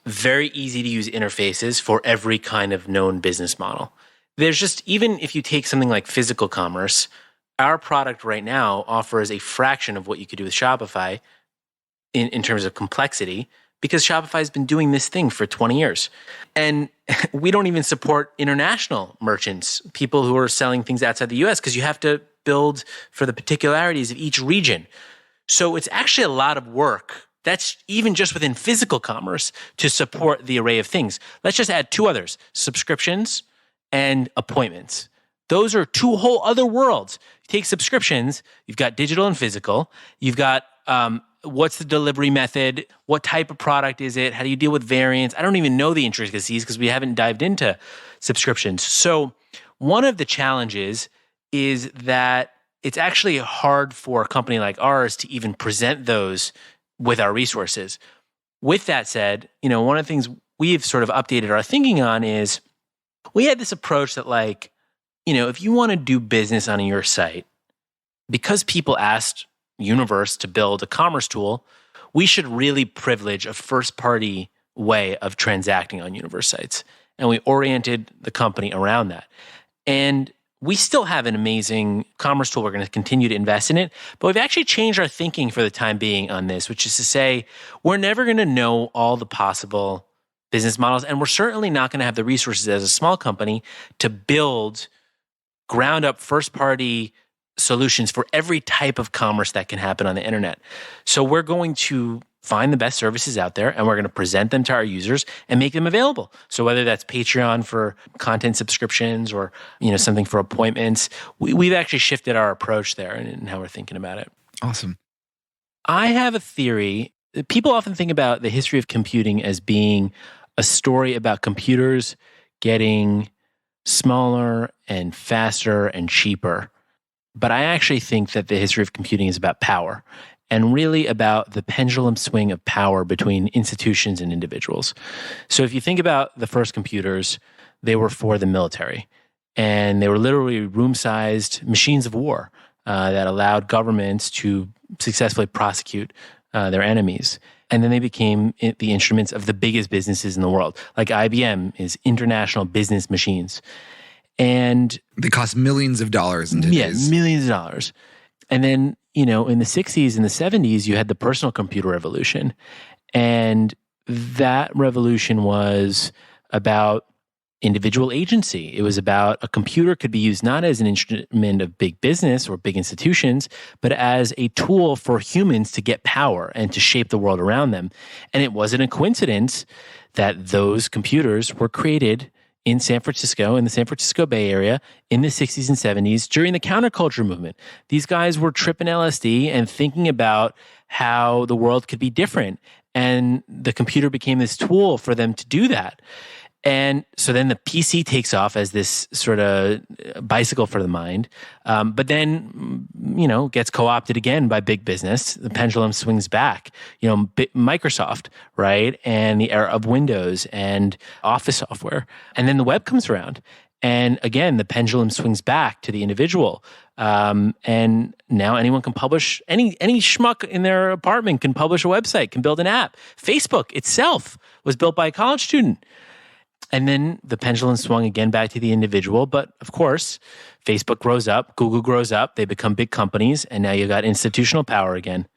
very easy to use interfaces for every kind of known business model. There's just, even if you take something like physical commerce, our product right now offers a fraction of what you could do with Shopify in terms of complexity, because Shopify has been doing this thing for 20 years. And we don't even support international merchants, people who are selling things outside the US, because you have to build for the particularities of each region. So it's actually a lot of work. That's even just within physical commerce to support the array of things. Let's just add two others: subscriptions and appointments. Those are two whole other worlds. You take subscriptions, you've got digital and physical. You've got what's the delivery method? What type of product is it? How do you deal with variants? I don't even know the intricacies because we haven't dived into subscriptions. So one of the challenges is that it's actually hard for a company like ours to even present those with our resources. With that said, one of the things we've sort of updated our thinking on is we had this approach that, if you want to do business on your site, because people asked Universe to build a commerce tool, we should really privilege a first-party way of transacting on Universe sites. And we oriented the company around that. And we still have an amazing commerce tool. We're going to continue to invest in it. But we've actually changed our thinking for the time being on this, which is to say, we're never going to know all the possible business models. And we're certainly not going to have the resources as a small company to build ground-up first-party solutions for every type of commerce that can happen on the internet. So we're going to find the best services out there, and we're going to present them to our users and make them available. So whether that's Patreon for content subscriptions or something for appointments, we've actually shifted our approach there and how we're thinking about it. Awesome. I have a theory. People often think about the history of computing as being a story about computers getting smaller and faster and cheaper. But I actually think that the history of computing is about power, and really about the pendulum swing of power between institutions and individuals. So if you think about the first computers, they were for the military, and they were literally room-sized machines of war that allowed governments to successfully prosecute their enemies. And then they became the instruments of the biggest businesses in the world. Like IBM is International Business Machines. And they cost millions of dollars in today's. Yeah, millions of dollars. And then, in the 60s and the 70s, you had the personal computer revolution. And that revolution was about individual agency. It was about a computer could be used not as an instrument of big business or big institutions, but as a tool for humans to get power and to shape the world around them. And it wasn't a coincidence that those computers were created in San Francisco, in the San Francisco Bay Area, in the 60s and 70s, during the counterculture movement. These guys were tripping LSD and thinking about how the world could be different. And the computer became this tool for them to do that. And so then the PC takes off as this sort of bicycle for the mind, but then, gets co-opted again by big business. The pendulum swings back, Microsoft, right? And the era of Windows and Office software. And then the web comes around. And again, the pendulum swings back to the individual. And now anyone can publish, any schmuck in their apartment can publish a website, can build an app. Facebook itself was built by a college student. And then the pendulum swung again back to the individual. But of course, Facebook grows up, Google grows up, they become big companies, and now you got institutional power again.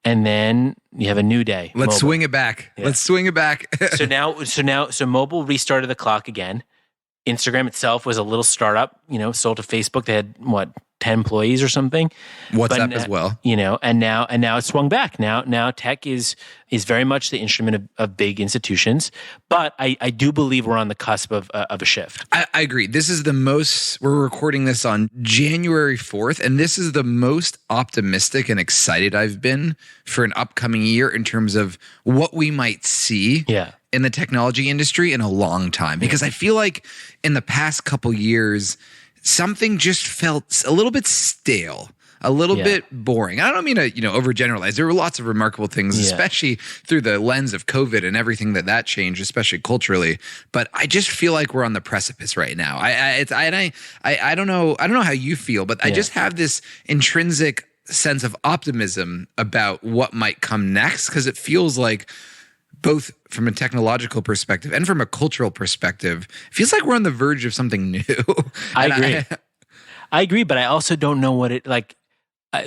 And then you have a new day. Let's swing it back. Yeah. Let's swing it back. So mobile restarted the clock again. Instagram itself was a little startup, sold to Facebook. They had 10 employees or something. WhatsApp as well. And now it's swung back. Now tech is very much the instrument of big institutions. But I do believe we're on the cusp of a shift. I agree. This is we're recording this on January 4th, and this is the most optimistic and excited I've been for an upcoming year in terms of what we might see. Yeah. In the technology industry in a long time, because I feel like in the past couple years, something just felt a little bit stale, a little bit boring. I don't mean to, overgeneralize. There were lots of remarkable things, especially through the lens of COVID and everything that changed, especially culturally. But I just feel like we're on the precipice right now. I don't know how you feel, but I just have this intrinsic sense of optimism about what might come next, because it feels like, both from a technological perspective and from a cultural perspective, it feels like we're on the verge of something new. I agree. I agree, but I also don't know what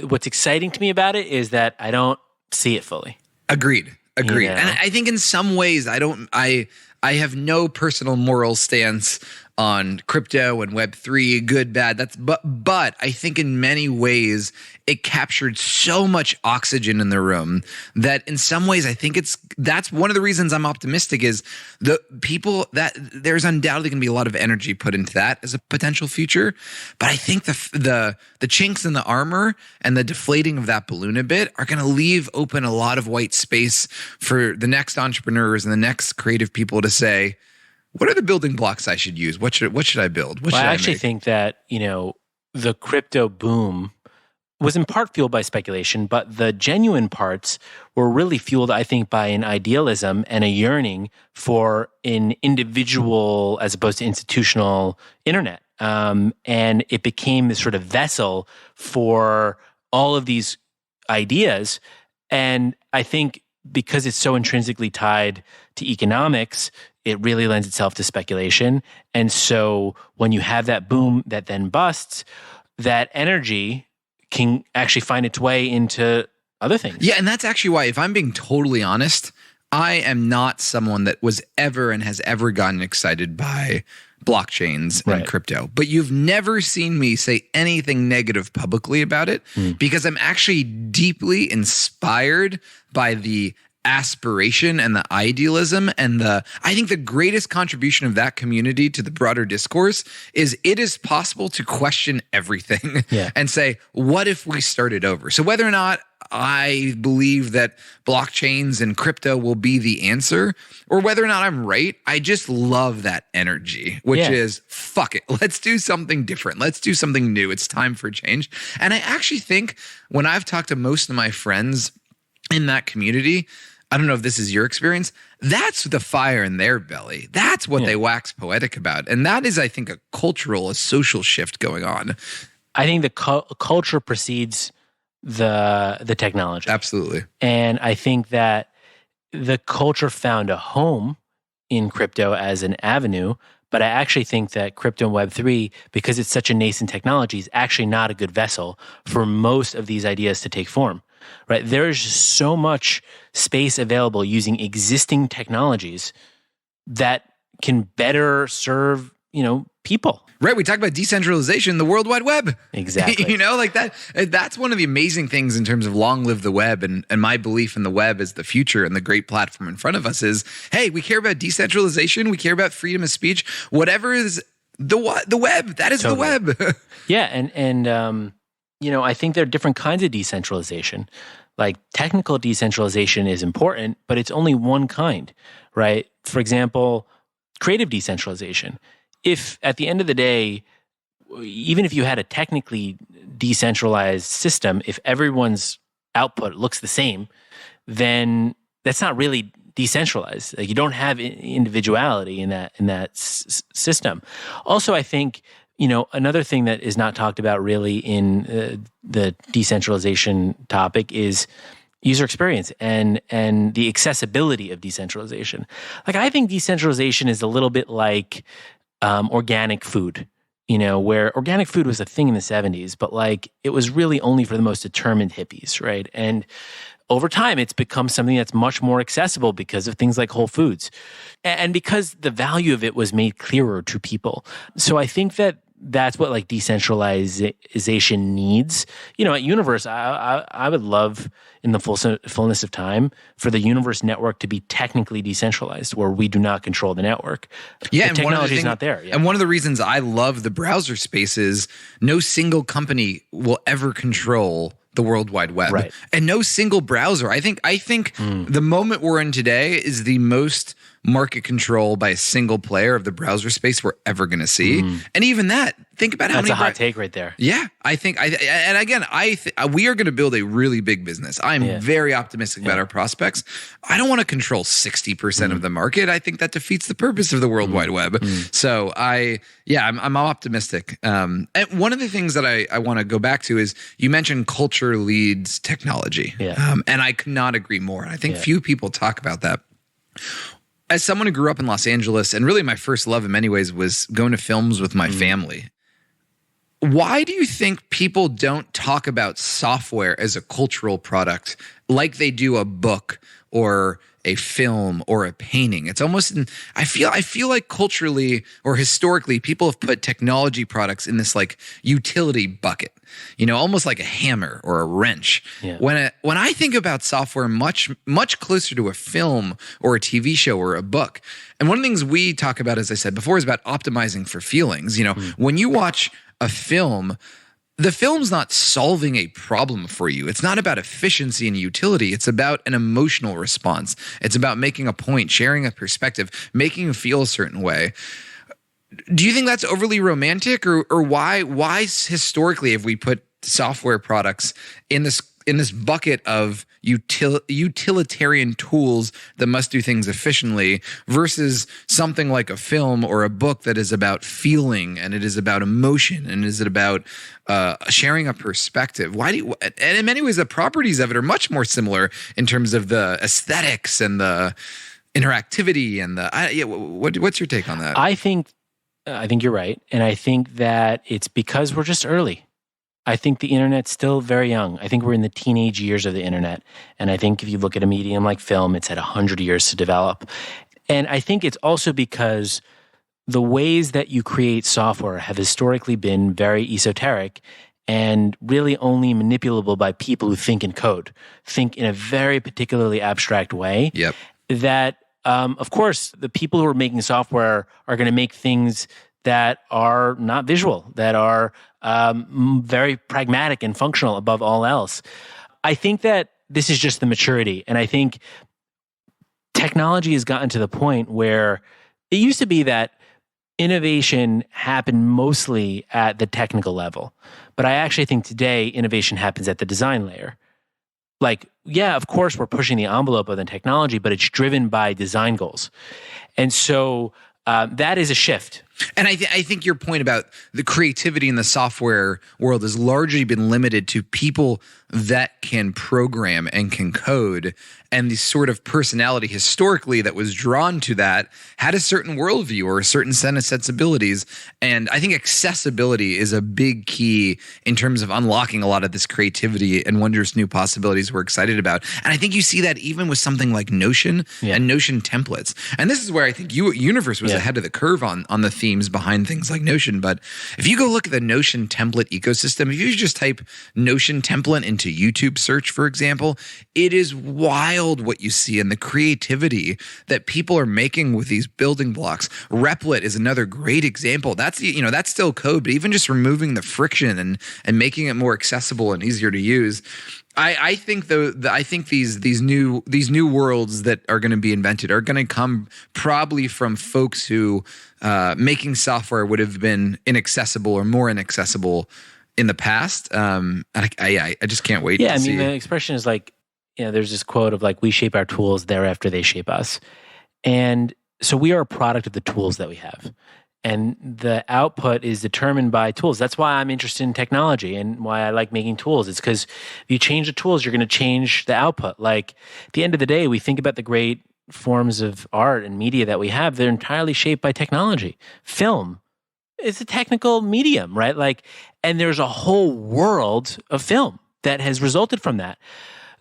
what's exciting to me about it is that I don't see it fully. Agreed. And I think in some ways I have no personal moral stance on crypto and Web3, good, bad. But I think in many ways it captured so much oxygen in the room that in some ways I think that's one of the reasons I'm optimistic is the people that there's undoubtedly going to be a lot of energy put into that as a potential future. But I think the chinks in the armor and the deflating of that balloon a bit are going to leave open a lot of white space for the next entrepreneurs and the next creative people to say, what are the building blocks I should use? What should I build? I actually think that, the crypto boom was in part fueled by speculation, but the genuine parts were really fueled, I think, by an idealism and a yearning for an individual as opposed to institutional internet. And it became this sort of vessel for all of these ideas. And I think because it's so intrinsically tied to economics, it really lends itself to speculation. And so when you have that boom that then busts, that energy can actually find its way into other things. Yeah, and that's actually why, if I'm being totally honest, I am not someone that was ever and has ever gotten excited by blockchains and crypto. But you've never seen me say anything negative publicly about it because I'm actually deeply inspired by the aspiration and the idealism and I think the greatest contribution of that community to the broader discourse is it is possible to question everything and say, what if we started over? So whether or not I believe that blockchains and crypto will be the answer, or whether or not I'm right, I just love that energy, which is fuck it. Let's do something different. Let's do something new. It's time for change. And I actually think when I've talked to most of my friends in that community, I don't know if this is your experience, that's the fire in their belly. That's what they wax poetic about. And that is, I think, a social shift going on. I think the culture precedes the technology. Absolutely. And I think that the culture found a home in crypto as an avenue, but I actually think that crypto and Web3, because it's such a nascent technology, is actually not a good vessel for most of these ideas to take form. Right? There's so much space available using existing technologies that can better serve, people. Right. We talk about decentralization, the World Wide Web. Exactly. Like that's one of the amazing things in terms of long live the web. And my belief in the web as the future and the great platform in front of us is, hey, we care about decentralization. We care about freedom of speech. Whatever is the web, that is Totally. the web. Yeah. And I think there are different kinds of decentralization. Like technical decentralization is important, but it's only one kind, right? For example, creative decentralization. If at the end of the day, even if you had a technically decentralized system, if everyone's output looks the same, then that's not really decentralized. Like you don't have individuality in that system. Also, I think another thing that is not talked about really in the decentralization topic is user experience and the accessibility of decentralization. Like I think decentralization is a little bit like organic food, where organic food was a thing in the 70s, but like it was really only for the most determined hippies, right? And over time, it's become something that's much more accessible because of things like Whole Foods and because the value of it was made clearer to people. So I think that's what like decentralization needs. At Universe, I would love in the fullness of time for the Universe network to be technically decentralized, where we do not control the network. Yeah, the technology is not there. Yeah. And one of the reasons I love the browser space is no single company will ever control the World Wide Web, right. And no single browser. I think the moment we're in today is the most market control by a single player of the browser space we're ever going to see. And even that, think about how many. That's a hot take right there. Yeah, I think. And again, we are going to build a really big business. I'm very optimistic about our prospects. I don't want to control 60% of the market. I think that defeats the purpose of the World Wide Web. So I'm optimistic. And one of the things that I want to go back to is you mentioned culture leads technology. Yeah. And I could not agree more. And I think few people talk about that. As someone who grew up in Los Angeles, and really my first love in many ways was going to films with my family. Why do you think people don't talk about software as a cultural product like they do a book or a film or a painting? It's almost, I feel like culturally or historically, people have put technology products in this like utility bucket, almost like a hammer or a wrench. Yeah. When I think about software, much closer to a film or a TV show or a book. And one of the things we talk about, as I said before, is about optimizing for feelings. When you watch a film, the film's not solving a problem for you. It's not about efficiency and utility. It's about an emotional response. It's about making a point, sharing a perspective, making you feel a certain way. Do you think that's overly romantic, or why historically have we put software products in this bucket of utilitarian tools that must do things efficiently versus something like a film or a book that is about feeling and it is about emotion and is it about sharing a perspective? And in many ways, the properties of it are much more similar in terms of the aesthetics and the interactivity and what's your take on that? I think you're right. And I think that it's because we're just early. I think the internet's still very young. I think we're in the teenage years of the internet. And I think if you look at a medium like film, it's had 100 years to develop. And I think it's also because the ways that you create software have historically been very esoteric and really only manipulable by people who think in code, think in a very particularly abstract way. Yep. That, of course, the people who are making software are going to make things that are not visual, that are very pragmatic and functional above all else. I think that this is just the maturity. And I think technology has gotten to the point where it used to be that innovation happened mostly at the technical level. But I actually think today innovation happens at the design layer. Like, yeah, of course, we're pushing the envelope of the technology, but it's driven by design goals. And so that is a shift. And I think your point about the creativity in the software world has largely been limited to people that can program and can code, and the sort of personality historically that was drawn to that had a certain worldview or a certain set of sensibilities. And I think accessibility is a big key in terms of unlocking a lot of this creativity and wondrous new possibilities we're excited about. And I think you see that even with something like Notion and Notion templates. And this is where I think Universe was ahead of the curve on the themes behind things like Notion. But if you go look at the Notion template ecosystem, if you just type Notion template into YouTube search, for example, it is wild what you see and the creativity that people are making with these building blocks. Replit is another great example. That's that's still code, but even just removing the friction and making it more accessible and easier to use. I think I think these new worlds that are going to be invented are going to come probably from folks who making software would have been inaccessible or more inaccessible in the past. I just can't wait. Yeah, I mean, the expression is like, there's this quote of like, we shape our tools, thereafter they shape us. And so we are a product of the tools that we have. And the output is determined by tools. That's why I'm interested in technology and why I like making tools. It's because if you change the tools, you're going to change the output. Like at the end of the day, we think about the great forms of art and media that we have. They're entirely shaped by technology. Film is a technical medium, right? Like, and there's a whole world of film that has resulted from that.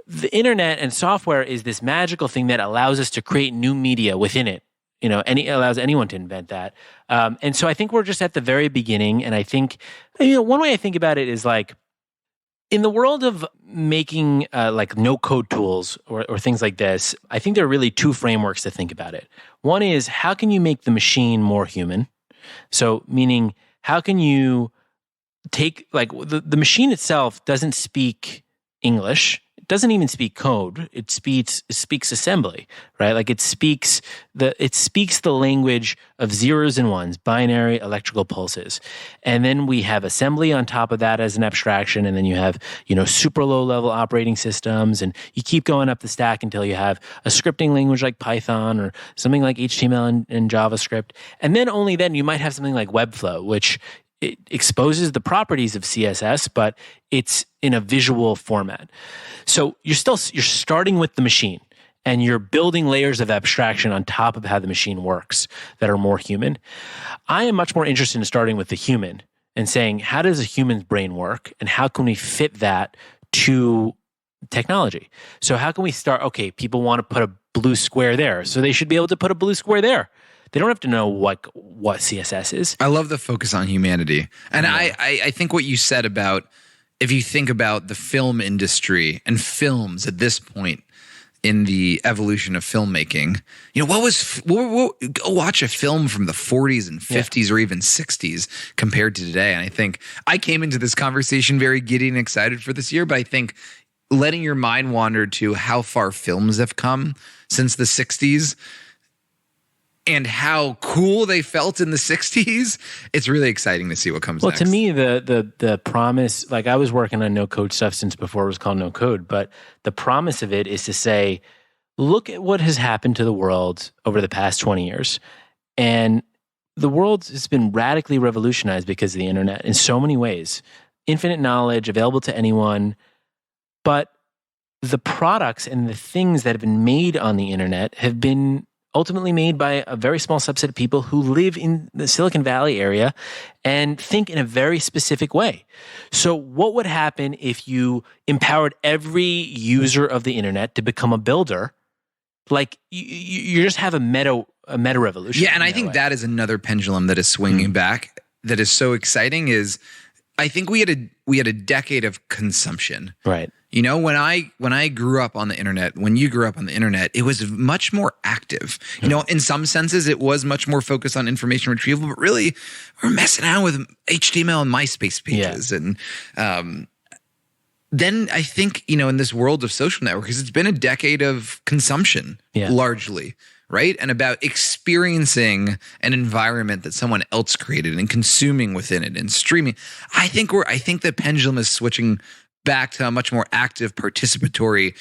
The internet and software is this magical thing that allows us to create new media within it. It allows anyone to invent that. And so I think we're just at the very beginning. And I think, one way I think about it is like, in the world of making like no code tools or things like this, I think there are really two frameworks to think about it. One is, how can you make the machine more human? So meaning, how can you take, like, the machine itself doesn't speak English. It doesn't even speak code. It speaks assembly, right? Like it speaks the language of zeros and ones, binary electrical pulses. And then we have assembly on top of that as an abstraction. And then you have, super low level operating systems. And you keep going up the stack until you have a scripting language like Python or something like HTML and JavaScript. And then only then you might have something like Webflow, which it exposes the properties of CSS, but it's in a visual format. So you're starting with the machine and you're building layers of abstraction on top of how the machine works that are more human. I am much more interested in starting with the human and saying, how does a human's brain work and how can we fit that to technology? So how can we start, okay, people want to put a blue square there, so they should be able to put a blue square there. They don't have to know what CSS is. I love the focus on humanity. And I think what you said about, if you think about the film industry and films at this point in the evolution of filmmaking, go watch a film from the 40s and 50s or even 60s compared to today. And I think I came into this conversation very giddy and excited for this year, but I think letting your mind wander to how far films have come since the 60s and how cool they felt in the 60s, it's really exciting to see what comes next. Well, to me, the promise, like I was working on no code stuff since before it was called no code, but the promise of it is to say, look at what has happened to the world over the past 20 years. And the world has been radically revolutionized because of the internet in so many ways. Infinite knowledge available to anyone, but the products and the things that have been made on the internet have been ultimately made by a very small subset of people who live in the Silicon Valley area and think in a very specific way. So what would happen if you empowered every user of the internet to become a builder? Like you just have a meta revolution. Yeah, and I think that is another pendulum that is swinging back that is so exciting is I think we had a decade of consumption. Right. When I grew up on the internet, when you grew up on the internet, it was much more active. In some senses, it was much more focused on information retrieval, but really, we're messing around with HTML and MySpace pages. And then I think, in this world of social networks, it's been a decade of consumption, largely, right? And about experiencing an environment that someone else created and consuming within it and streaming. I think the pendulum is switching back to a much more active, participatory.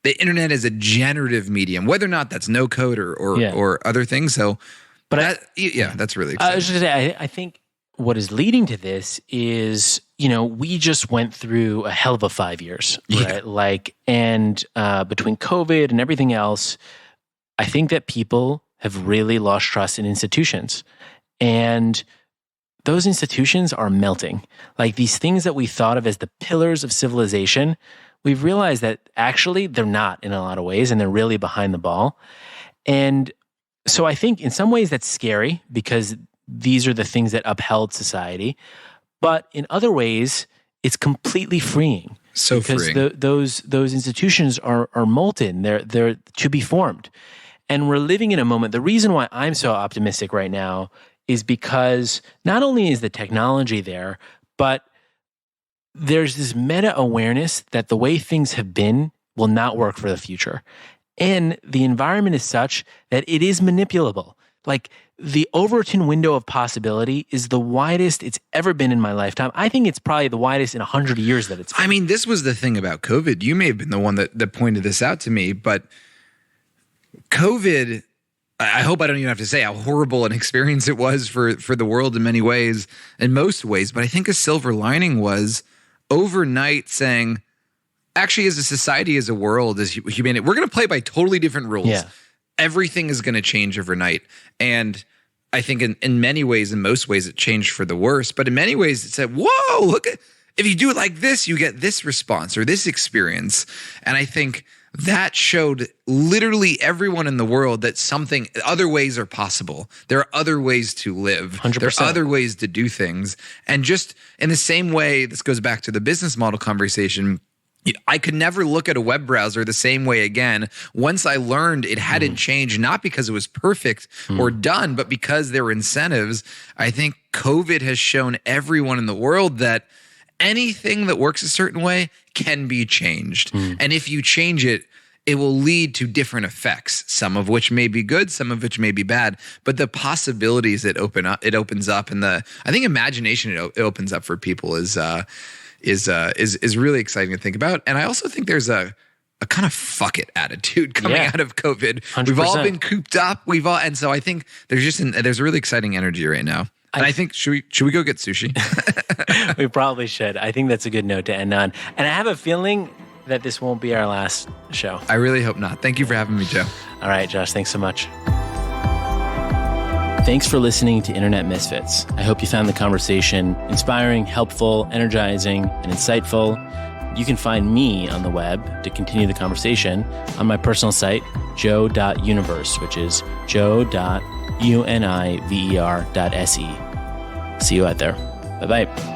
The internet is a generative medium, whether or not that's no code or other things. So, but that's really exciting. I was just gonna say, I think what is leading to this is, we just went through a hell of a 5 years, right? And between COVID and everything else, I think that people have really lost trust in institutions. And those institutions are melting. Like these things that we thought of as the pillars of civilization, we've realized that actually they're not in a lot of ways, and they're really behind the ball. And so I think in some ways that's scary because these are the things that upheld society. But in other ways, it's completely freeing. So because freeing. Those institutions are molten. They're to be formed. And we're living in a moment. The reason why I'm so optimistic right now is because not only is the technology there, but there's this meta awareness that the way things have been will not work for the future. And the environment is such that it is manipulable. Like the Overton window of possibility is the widest it's ever been in my lifetime. I think it's probably the widest in 100 years that it's been. I mean, this was the thing about COVID. You may have been the one that pointed this out to me, but COVID, I hope I don't even have to say how horrible an experience it was for the world in many ways, in most ways. But I think a silver lining was overnight saying, actually, as a society, as a world, as humanity, we're going to play by totally different rules. Yeah. Everything is going to change overnight. And I think in many ways, in most ways, it changed for the worse. But in many ways, it said, whoa, look at, if you do it like this, you get this response or this experience. And I think that showed literally everyone in the world that other ways are possible. There are other ways to live. 100%. There are other ways to do things. And just in the same way, this goes back to the business model conversation, I could never look at a web browser the same way again. Once I learned it hadn't changed, not because it was perfect or done, but because there were incentives. I think COVID has shown everyone in the world that anything that works a certain way can be changed. And if you change it, it will lead to different effects, some of which may be good, some of which may be bad. But the possibilities it opens up, and I think imagination it opens up for people is really exciting to think about. And I also think there's a kind of fuck it attitude coming out of COVID. 100%. We've all been cooped up. And so I think there's a really exciting energy right now. And I think should we go get sushi? We probably should. I think that's a good note to end on. And I have a feeling that this won't be our last show. I really hope not. Thank you for having me, Joe. All right, Josh, thanks so much. Thanks for listening to Internet Misfits. I hope you found the conversation inspiring, helpful, energizing, and insightful. You can find me on the web to continue the conversation on my personal site, joe.universe, which is joe.univer.se. See you out there. Bye-bye.